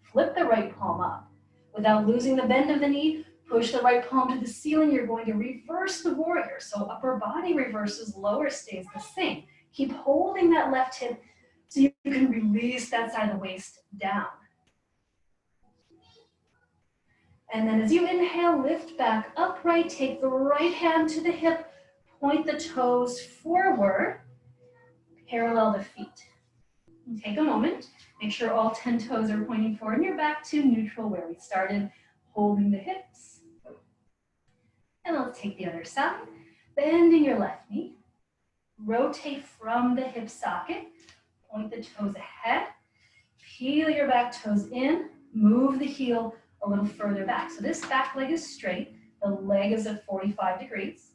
Flip the right palm up. Without losing the bend of the knee, push the right palm to the ceiling. You're going to reverse the warrior. So upper body reverses, lower stays the same. Keep holding that left hip so you can release that side of the waist down. And then as you inhale, lift back upright. Take the right hand to the hip. Point the toes forward. Parallel the feet. And take a moment. Make sure all 10 toes are pointing forward and you're back to neutral where we started, holding the hips. And let's take the other side. Bending your left knee. Rotate from the hip socket. Point the toes ahead. Peel your back toes in. Move the heel a little further back. So this back leg is straight. The leg is at 45 degrees.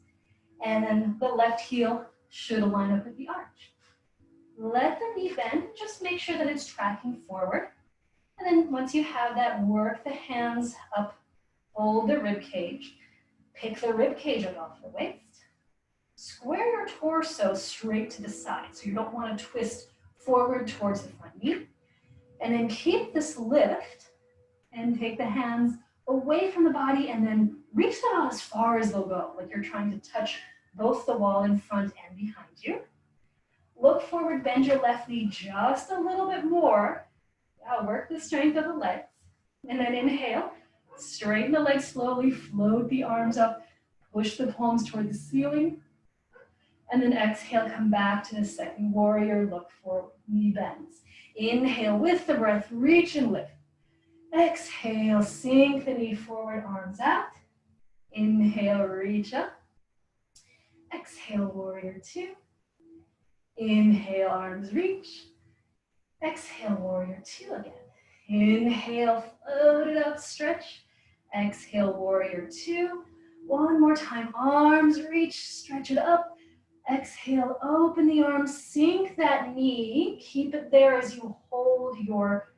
And then the left heel should line up with the arch. Let the knee bend. Just make sure that it's tracking forward. And then once you have that, work the hands up. Hold the rib cage. Pick the rib cage up off the waist. Square your torso straight to the side. So you don't want to twist forward towards the front knee. And then keep this lift and take the hands away from the body and then reach them out as far as they'll go, like you're trying to touch both the wall in front and behind you. Look forward, bend your left knee just a little bit more. Now work the strength of the legs. And then inhale, straighten the legs slowly, float the arms up, push the palms toward the ceiling. And then exhale, come back to the second warrior, look for knee bends. Inhale with the breath, reach and lift. Exhale, sink the knee forward, arms out. Inhale, reach up. Exhale, warrior 2. Inhale, arms reach. Exhale, warrior 2 again. Inhale, float it up, stretch. Exhale, warrior 2. One more time, arms reach, stretch it up. Exhale, open the arms, sink that knee. Keep it there as you hold your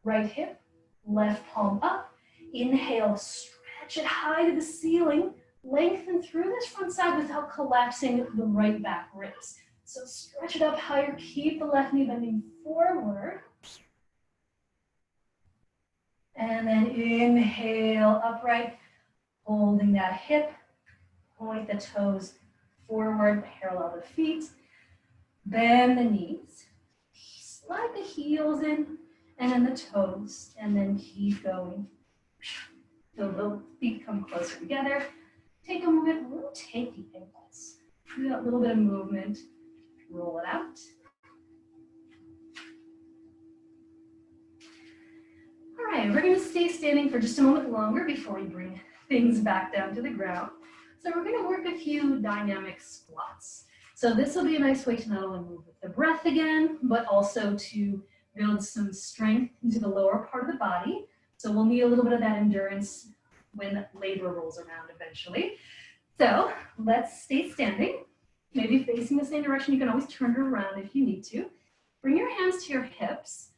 right hip, left palm up. Inhale, stretch it high to the ceiling. Lengthen through this front side without collapsing the right back ribs. So stretch it up higher, keep the left knee bending forward. And then inhale, upright, holding that hip. Point the toes forward, parallel the feet. Bend the knees. Slide the heels in, and then the toes, and then keep going. So the feet come closer together. Take a moment, rotate the ankles. Do that little bit of movement. Roll it out. All right, we're gonna stay standing for just a moment longer before we bring things back down to the ground. So we're gonna work a few dynamic squats. So this will be a nice way to not only move with the breath again, but also to build some strength into the lower part of the body. So we'll need a little bit of that endurance when labor rolls around eventually. So let's stay standing. Maybe facing the same direction. You can always turn it around if you need to. Bring your hands to your hips.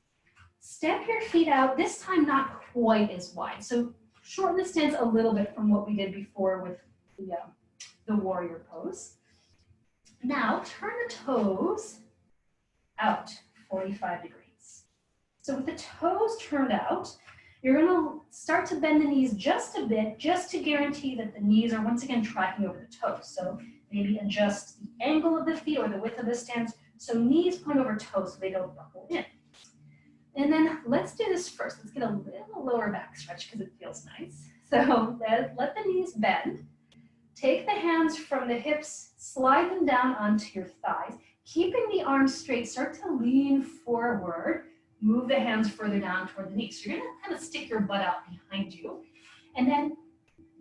Step your feet out, this time not quite as wide. So shorten the stance a little bit from what we did before with the warrior pose. Now turn the toes out 45 degrees. So with the toes turned out, you're gonna start to bend the knees just a bit, just to guarantee that the knees are once again tracking over the toes. So maybe adjust the angle of the feet or the width of the stance so knees point over toes so they don't buckle in. And then let's do this first. Let's get a little lower back stretch because it feels nice. So let the knees bend. Take the hands from the hips, slide them down onto your thighs. Keeping the arms straight, start to lean forward. Move the hands further down toward the knees. So you're gonna kind of stick your butt out behind you. And then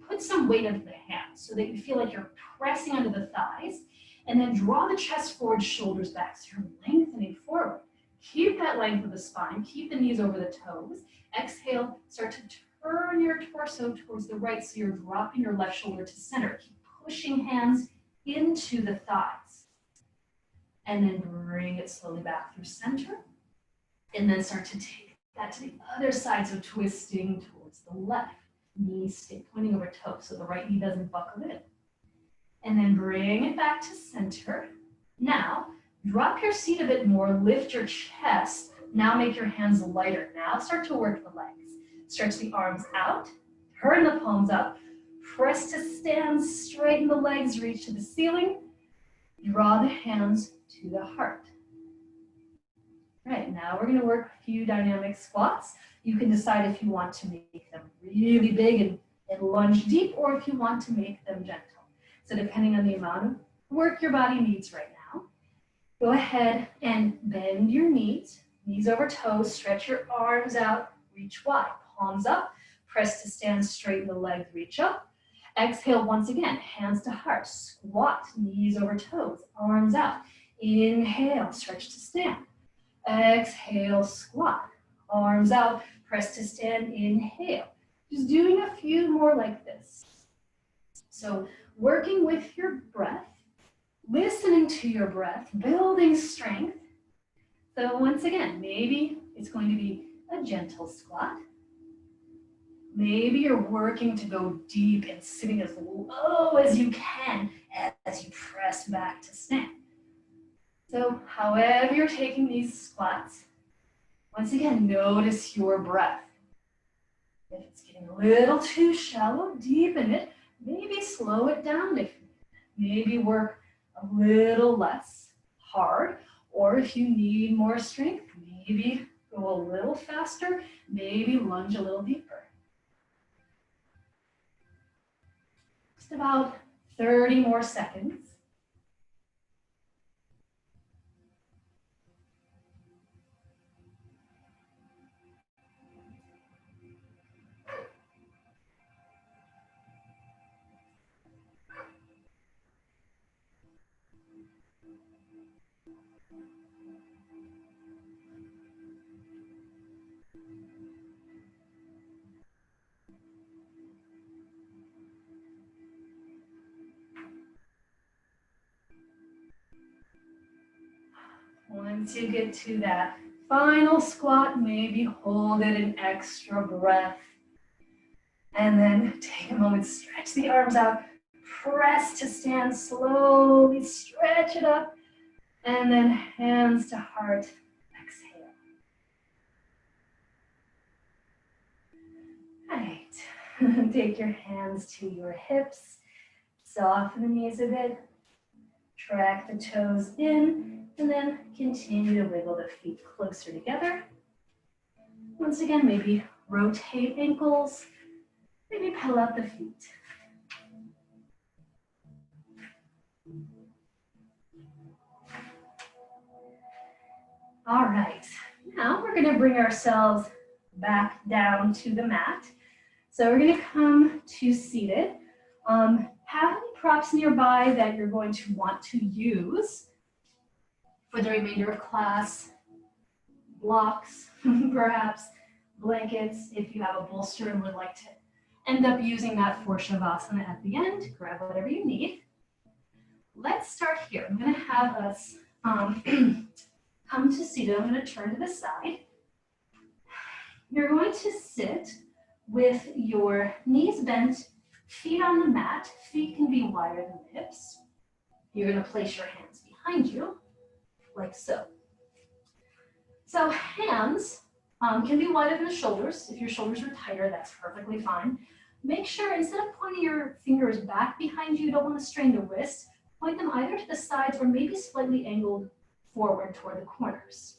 put some weight into the hands so that you feel like you're pressing under the thighs. And then draw the chest forward, shoulders back. So you're lengthening forward. Keep that length of the spine. Keep the knees over the toes. Exhale, start to turn your torso towards the right so you're dropping your left shoulder to center. Keep pushing hands into the thighs. And then bring it slowly back through center. And then start to take that to the other side, so twisting towards the left. Knees stay pointing over toes so the right knee doesn't buckle in. And then bring it back to center. Now, drop your seat a bit more, lift your chest. Now make your hands lighter. Now start to work the legs. Stretch the arms out, turn the palms up, press to stand, straighten the legs, reach to the ceiling. Draw the hands to the heart. All right, now we're gonna work a few dynamic squats. You can decide if you want to make them really big and lunge deep, or if you want to make them gentle. So depending on the amount of work your body needs right now, go ahead and bend your knees, knees over toes, stretch your arms out, reach wide, palms up, press to stand, straighten the legs, reach up. Exhale once again, hands to heart, squat, knees over toes, arms out. Inhale, stretch to stand. Exhale, squat, arms out, press to stand, inhale. Just doing a few more like this. So working with your breath, listening to your breath, building strength. So once again, maybe it's going to be a gentle squat. Maybe you're working to go deep and sitting as low as you can as you press back to stand. So however you're taking these squats, once again, notice your breath. If it's getting a little too shallow, deepen it. Maybe slow it down. If maybe work a little less hard, or if you need more strength, maybe go a little faster, maybe lunge a little deeper. Just about 30 more seconds. Once you get to that final squat, maybe hold it an extra breath. And then take a moment, stretch the arms out, press to stand, slowly stretch it up, and then hands to heart, exhale. Right, take your hands to your hips, soften the knees a bit, track the toes in, and then continue to wiggle the feet closer together. Once again, maybe rotate ankles, maybe pedal out the feet. All right, now we're gonna bring ourselves back down to the mat. So we're gonna come to seated. Have any props nearby that you're going to want to use for the remainder of class? Blocks, perhaps blankets, if you have a bolster and would like to end up using that for Shavasana at the end, grab whatever you need. Let's start here. I'm gonna have us come to seated. I'm gonna turn to the side. You're going to sit with your knees bent, feet on the mat. Feet can be wider than the hips. You're gonna place your hands behind you, like so. So hands can be wider than the shoulders. If your shoulders are tighter, that's perfectly fine. Make sure instead of pointing your fingers back behind you, you don't want to strain the wrist, point them either to the sides or maybe slightly angled forward toward the corners.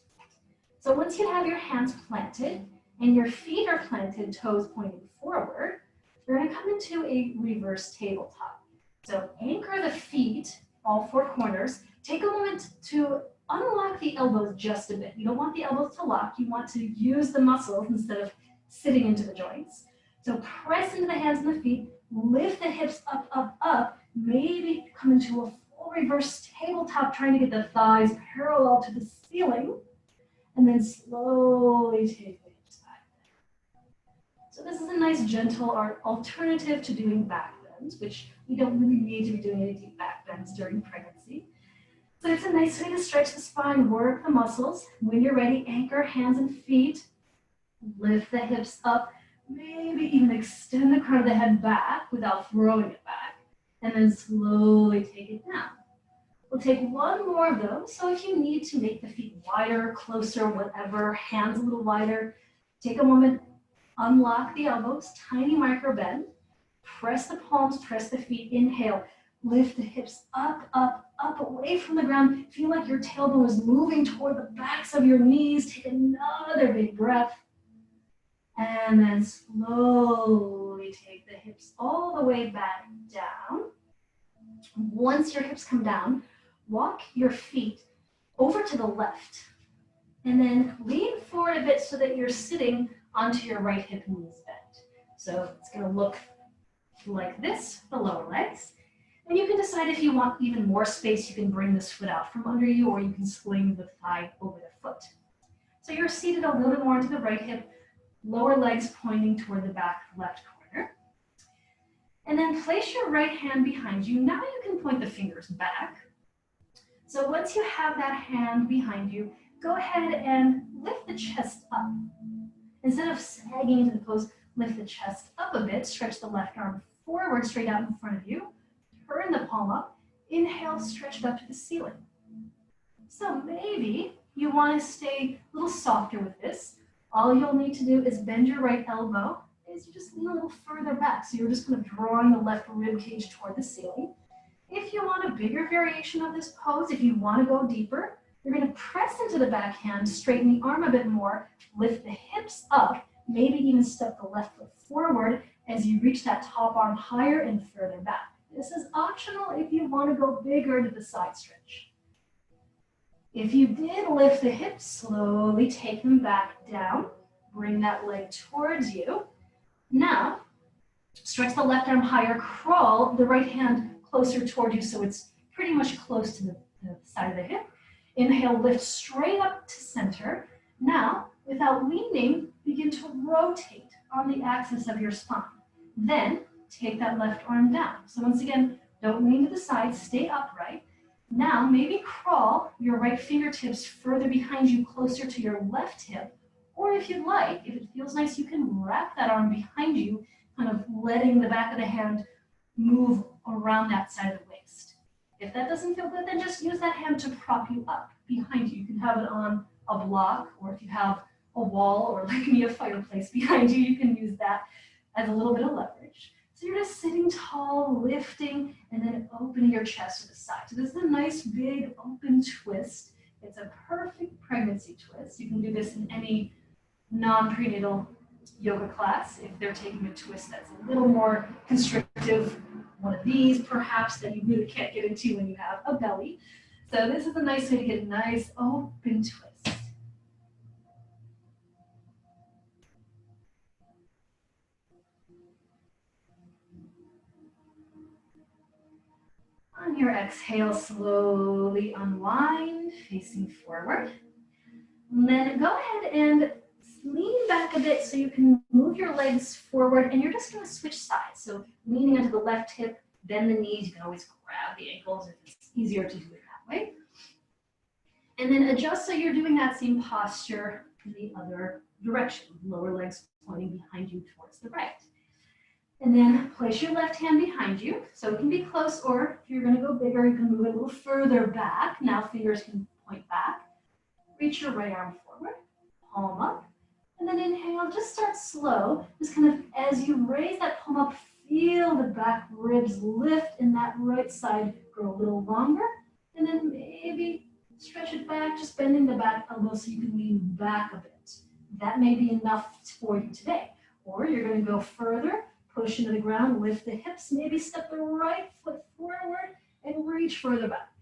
So once you have your hands planted and your feet are planted, toes pointing forward, you're going to come into a reverse tabletop. So anchor the feet, all four corners. Take a moment to unlock the elbows just a bit. You don't want the elbows to lock. You want to use the muscles instead of sitting into the joints. So press into the hands and the feet, lift the hips up, up, up, maybe come into a full reverse tabletop, trying to get the thighs parallel to the ceiling, and then slowly take the hips back. So this is a nice gentle alternative to doing back bends, which we don't really need to be doing any deep back bends during pregnancy. So it's a nice way to stretch the spine, work the muscles. When you're ready, anchor hands and feet, lift the hips up, maybe even extend the crown of the head back without throwing it back, and then slowly take it down. We'll take one more of those. So if you need to make the feet wider, closer, whatever, hands a little wider, take a moment, unlock the elbows, tiny micro bend, press the palms, press the feet, inhale, lift the hips up, up, up, away from the ground. Feel like your tailbone is moving toward the backs of your knees. Take another big breath. And then slowly take the hips all the way back down. Once your hips come down, walk your feet over to the left. And then lean forward a bit so that you're sitting onto your right hip and knees bent. So it's going to look like this, the lower legs. And you can decide if you want even more space, you can bring this foot out from under you, or you can sling the thigh over the foot. So you're seated a little bit more into the right hip, lower legs pointing toward the back left corner. And then place your right hand behind you. Now you can point the fingers back. So once you have that hand behind you, go ahead and lift the chest up. Instead of sagging into the pose, lift the chest up a bit, stretch the left arm forward, straight out in front of you. Turn the palm up, inhale, stretch it up to the ceiling. So maybe you want to stay a little softer with this. All you'll need to do is bend your right elbow as you just lean a little further back. So you're just kind of drawing the left rib cage toward the ceiling. If you want a bigger variation of this pose, if you want to go deeper, you're going to press into the back hand, straighten the arm a bit more, lift the hips up, maybe even step the left foot forward as you reach that top arm higher and further back. This is optional if you want to go bigger into the side stretch. If you did lift the hips, slowly take them back down. Bring that leg towards you. Now, stretch the left arm higher, crawl the right hand closer toward you so it's pretty much close to the side of the hip. Inhale, lift straight up to center. Now, without leaning, begin to rotate on the axis of your spine. Then, take that left arm down. So once again, don't lean to the side, stay upright. Now, maybe crawl your right fingertips further behind you, closer to your left hip. Or if you'd like, if it feels nice, you can wrap that arm behind you, kind of letting the back of the hand move around that side of the waist. If that doesn't feel good, then just use that hand to prop you up behind you. You can have it on a block, or if you have a wall, or like me, a fireplace behind you, you can use that as a little bit of leverage. So you're just sitting tall, lifting, and then opening your chest to the side. So this is a nice, big, open twist. It's a perfect pregnancy twist. You can do this in any non-prenatal yoga class if they're taking a twist that's a little more constrictive. One of these, perhaps, that you really can't get into when you have a belly. So this is a nice way to get a nice, open twist. On your exhale, slowly unwind, facing forward. And then go ahead and lean back a bit so you can move your legs forward, and you're just going to switch sides. So leaning onto the left hip, bend the knees. You can always grab the ankles if it's easier to do it that way. And then adjust so you're doing that same posture in the other direction. Lower legs pointing behind you towards the right. And then place your left hand behind you. So it can be close, or if you're going to go bigger, you can move it a little further back. Now fingers can point back. Reach your right arm forward, palm up. And then inhale, just start slow. Just kind of as you raise that palm up, feel the back ribs lift and that right side grow a little longer. And then maybe Stretch it back, just bending the back elbow so you can lean back a bit. That may be enough for you today. Or you're going to go further, push into the ground, lift the hips, maybe step the right foot forward and reach further back.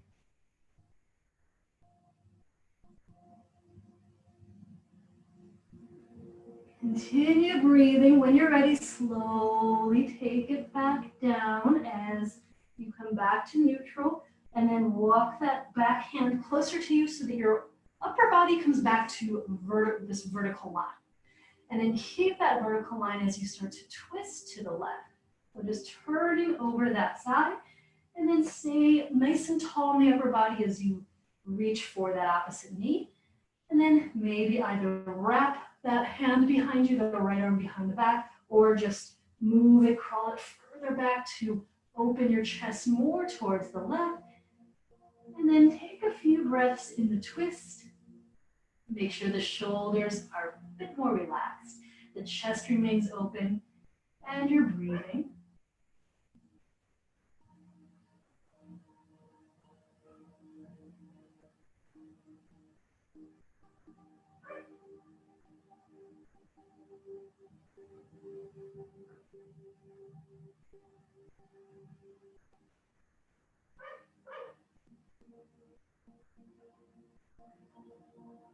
Continue breathing. When you're ready, slowly take it back down as you come back to neutral, and then walk that back hand closer to you so that your upper body comes back to this vertical line. And then keep that vertical line as you start to twist to the left. So just turning over that side, and then stay nice and tall in the upper body as you reach for that opposite knee. And then maybe either wrap that hand behind you, the right arm behind the back, or just move it, crawl it further back to open your chest more towards the left. And then take a few breaths in the twist. Make sure the shoulders are a bit more relaxed. The chest remains open and you're breathing.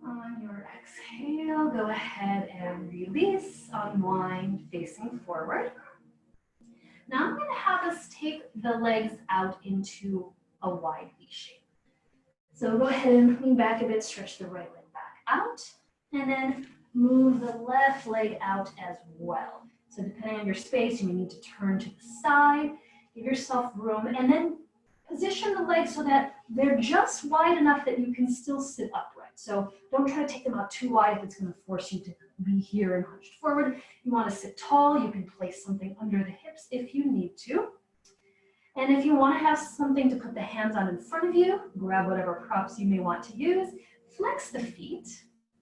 On your exhale, go ahead and release, unwind, facing forward. Now I'm going to have us take the legs out into a wide V shape. So go ahead and lean back a bit, stretch the right leg back out, and then move the left leg out as well. So depending on your space, you may need to turn to the side, give yourself room, and then position the legs so that they're just wide enough that you can still sit upright. So don't try to take them out too wide if it's going to force you to be here and hunched forward. You want to sit tall. You can place something under the hips if you need to. And if you want to have something to put the hands on in front of you, grab whatever props you may want to use. Flex the feet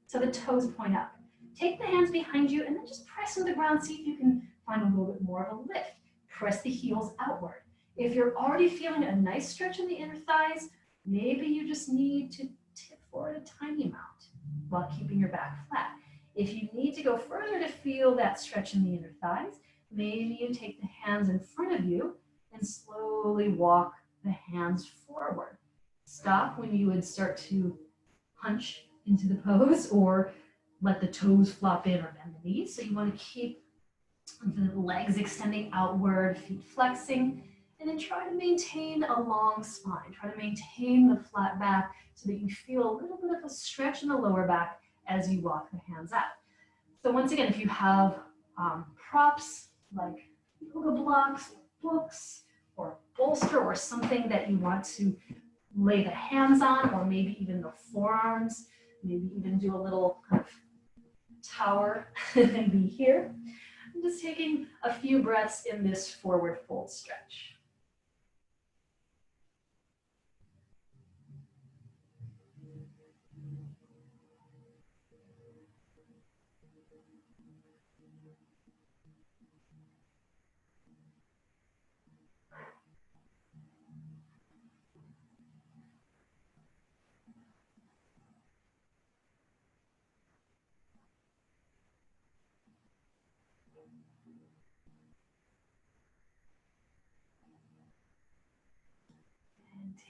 so the toes point up. Take the hands behind you and then just press on the ground. See if you can find a little bit more of a lift. Press the heels outward. If you're already feeling a nice stretch in the inner thighs, maybe you just need to tip forward a tiny amount while keeping your back flat. If you need to go further to feel that stretch in the inner thighs, maybe you take the hands in front of you and slowly walk the hands forward. Stop when you would start to hunch into the pose or let the toes flop in or bend the knees. So you want to keep the legs extending outward, feet flexing, and then try to maintain a long spine. Try to maintain the flat back so that you feel a little bit of a stretch in the lower back as you walk the hands out. So once again, if you have props like yoga blocks, books, or bolster, or something that you want to lay the hands on, or maybe even the forearms, maybe even do a little kind of tower and be here. I'm just taking a few breaths in this forward fold stretch.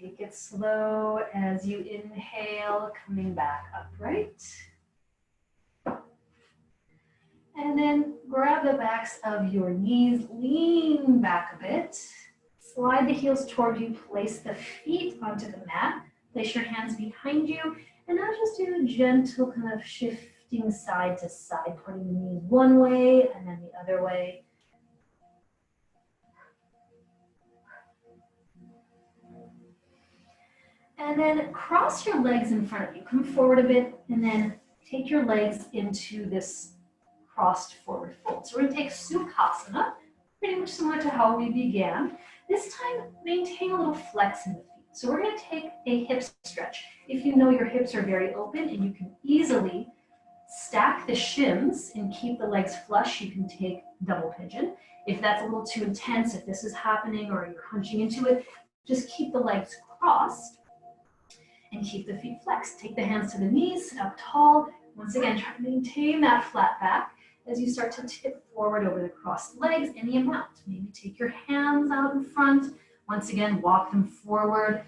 Take it slow as you inhale, coming back upright. And then grab the backs of your knees, lean back a bit. Slide the heels toward you, place the feet onto the mat. Place your hands behind you, and now just do a gentle kind of shifting side to side, pointing the knees one way and then the other way. And then cross your legs in front of you. Come forward a bit and then take your legs into this crossed forward fold. So we're going to take Sukhasana, pretty much similar to how we began. This time, maintain a little flex in the feet. So we're going to take a hip stretch. If you know your hips are very open and you can easily stack the shins and keep the legs flush, you can take double pigeon. If that's a little too intense, if this is happening or you're hunching into it, just keep the legs crossed. and keep the feet flexed. Take the hands to the knees, sit up tall. Once again, try to maintain that flat back as you start to tip forward over the crossed legs, any amount. Maybe take your hands out in front. Once again, walk them forward.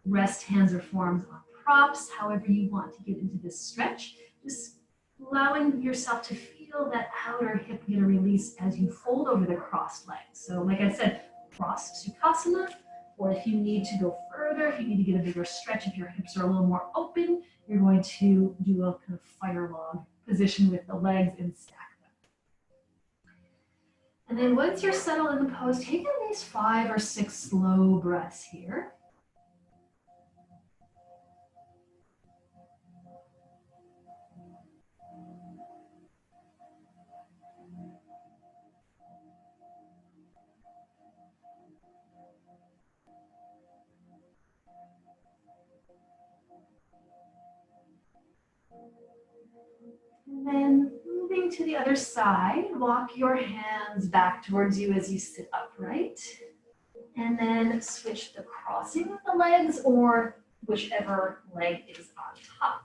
Rest hands or forearms on props, however you want to get into this stretch. Just allowing yourself to feel that outer hip get a release as you fold over the crossed legs. So like I said, cross sukhasana, or if you need to go further, if you need to get a bigger stretch, if your hips are a little more open, you're going to do a kind of fire log position with the legs and stack them. And then once you're settled in the pose, take at least 5 or 6 slow breaths here. And then moving to the other side, walk your hands back towards you as you sit upright. And then switch the crossing of the legs or whichever leg is on top.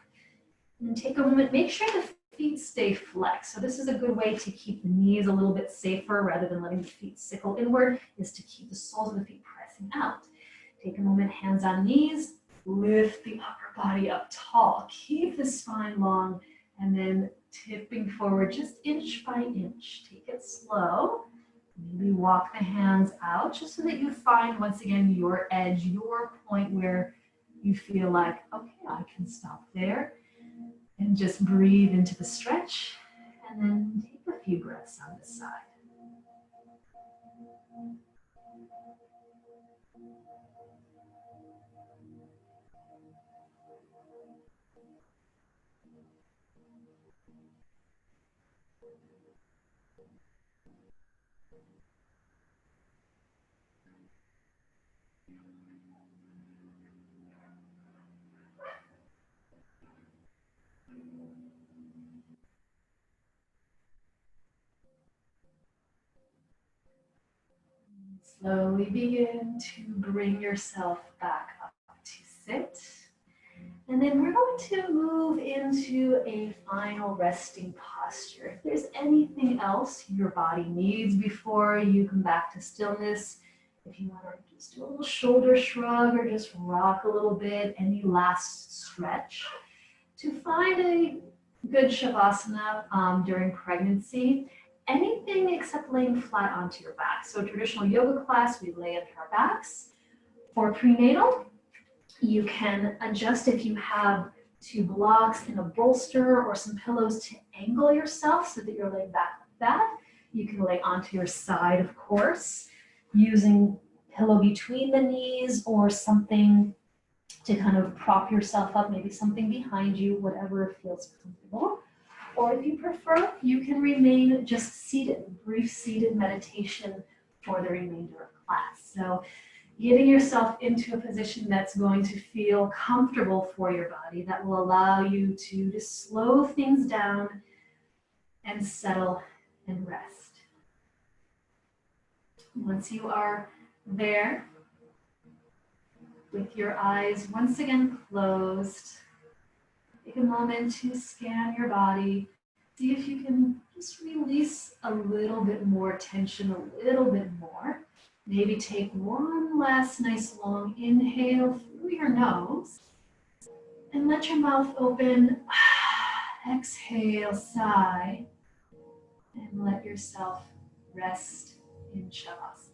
And then take a moment, make sure the feet stay flexed. So this is a good way to keep the knees a little bit safer rather than letting the feet sickle inward, is to keep the soles of the feet pressing out. Take a moment, hands on knees, lift the upper body up tall. Keep the spine long, and then tipping forward just inch by inch. Take it slow. Maybe walk the hands out just so that you find, once again, your edge, your point where you feel like, okay, I can stop there. And just breathe into the stretch, and then take a few breaths on this side. Slowly begin to bring yourself back up to sit. And then we're going to move into a final resting posture. If there's anything else your body needs before you come back to stillness, if you want to just do a little shoulder shrug or just rock a little bit, any last stretch. To find a good shavasana during pregnancy, anything except laying flat onto your back. So traditional yoga class, we lay on our backs. For prenatal, you can adjust if you have 2 blocks and a bolster or some pillows to angle yourself so that you're laying back like that. You can lay onto your side, of course, using pillow between the knees or something to kind of prop yourself up, maybe something behind you, whatever feels comfortable. Or if you prefer, you can remain just seated, brief seated meditation for the remainder of class. So getting yourself into a position that's going to feel comfortable for your body, that will allow you to just slow things down and settle and rest. Once you are there, with your eyes once again closed, take a moment to scan your body. See if you can just release a little bit more tension, a little bit more. Maybe take one last nice long inhale through your nose and let your mouth open. Exhale, sigh, and let yourself rest in Shavasana.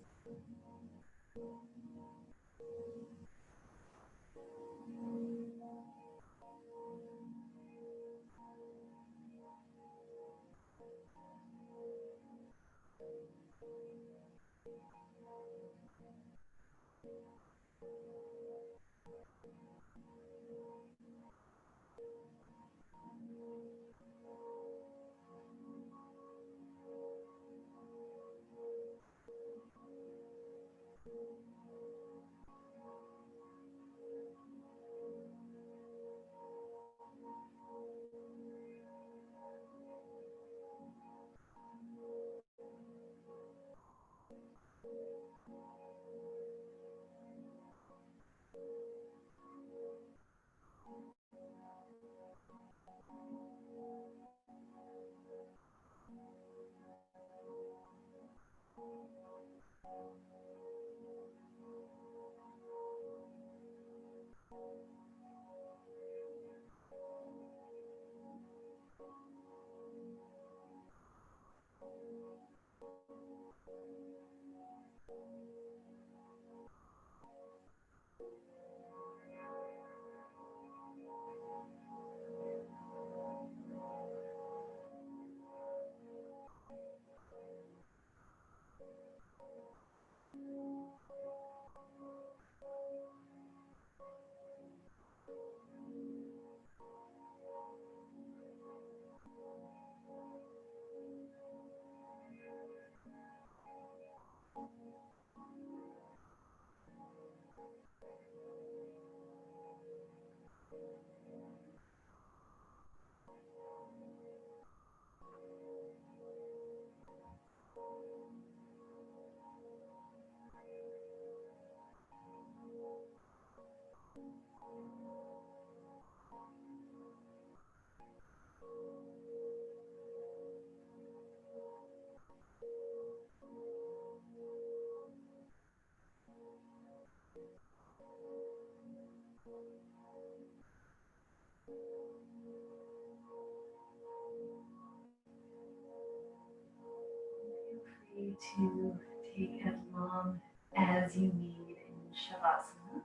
free to take as long as you need in Shavasana.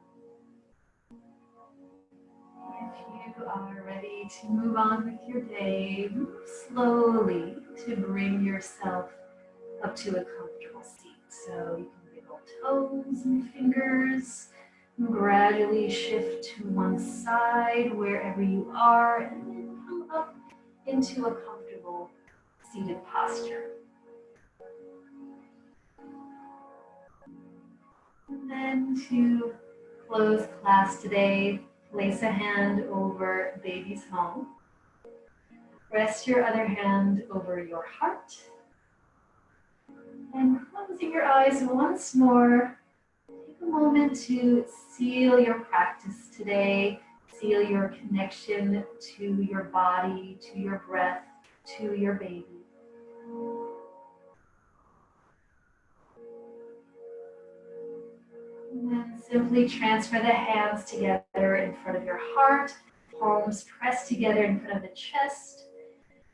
If you are ready to move on with your day, move slowly to bring yourself up to a comfortable seat. So you can wiggle toes and fingers, and gradually shift to one side wherever you are, and then come up into a comfortable seated posture. And then to close class today, place a hand over baby's home. Rest your other hand over your heart. And closing your eyes once more, take a moment to seal your practice today, seal your connection to your body, to your breath, to your baby. And then simply transfer the hands together in front of your heart, palms pressed together in front of the chest.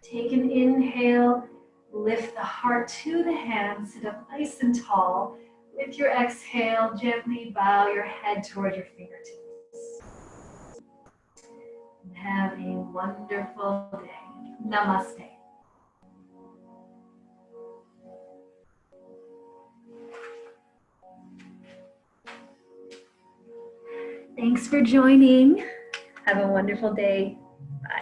Take an inhale, lift the heart to the hands, sit up nice and tall. With your exhale, gently bow your head toward your fingertips. And have a wonderful day. Namaste. Thanks for joining. Have a wonderful day. Bye.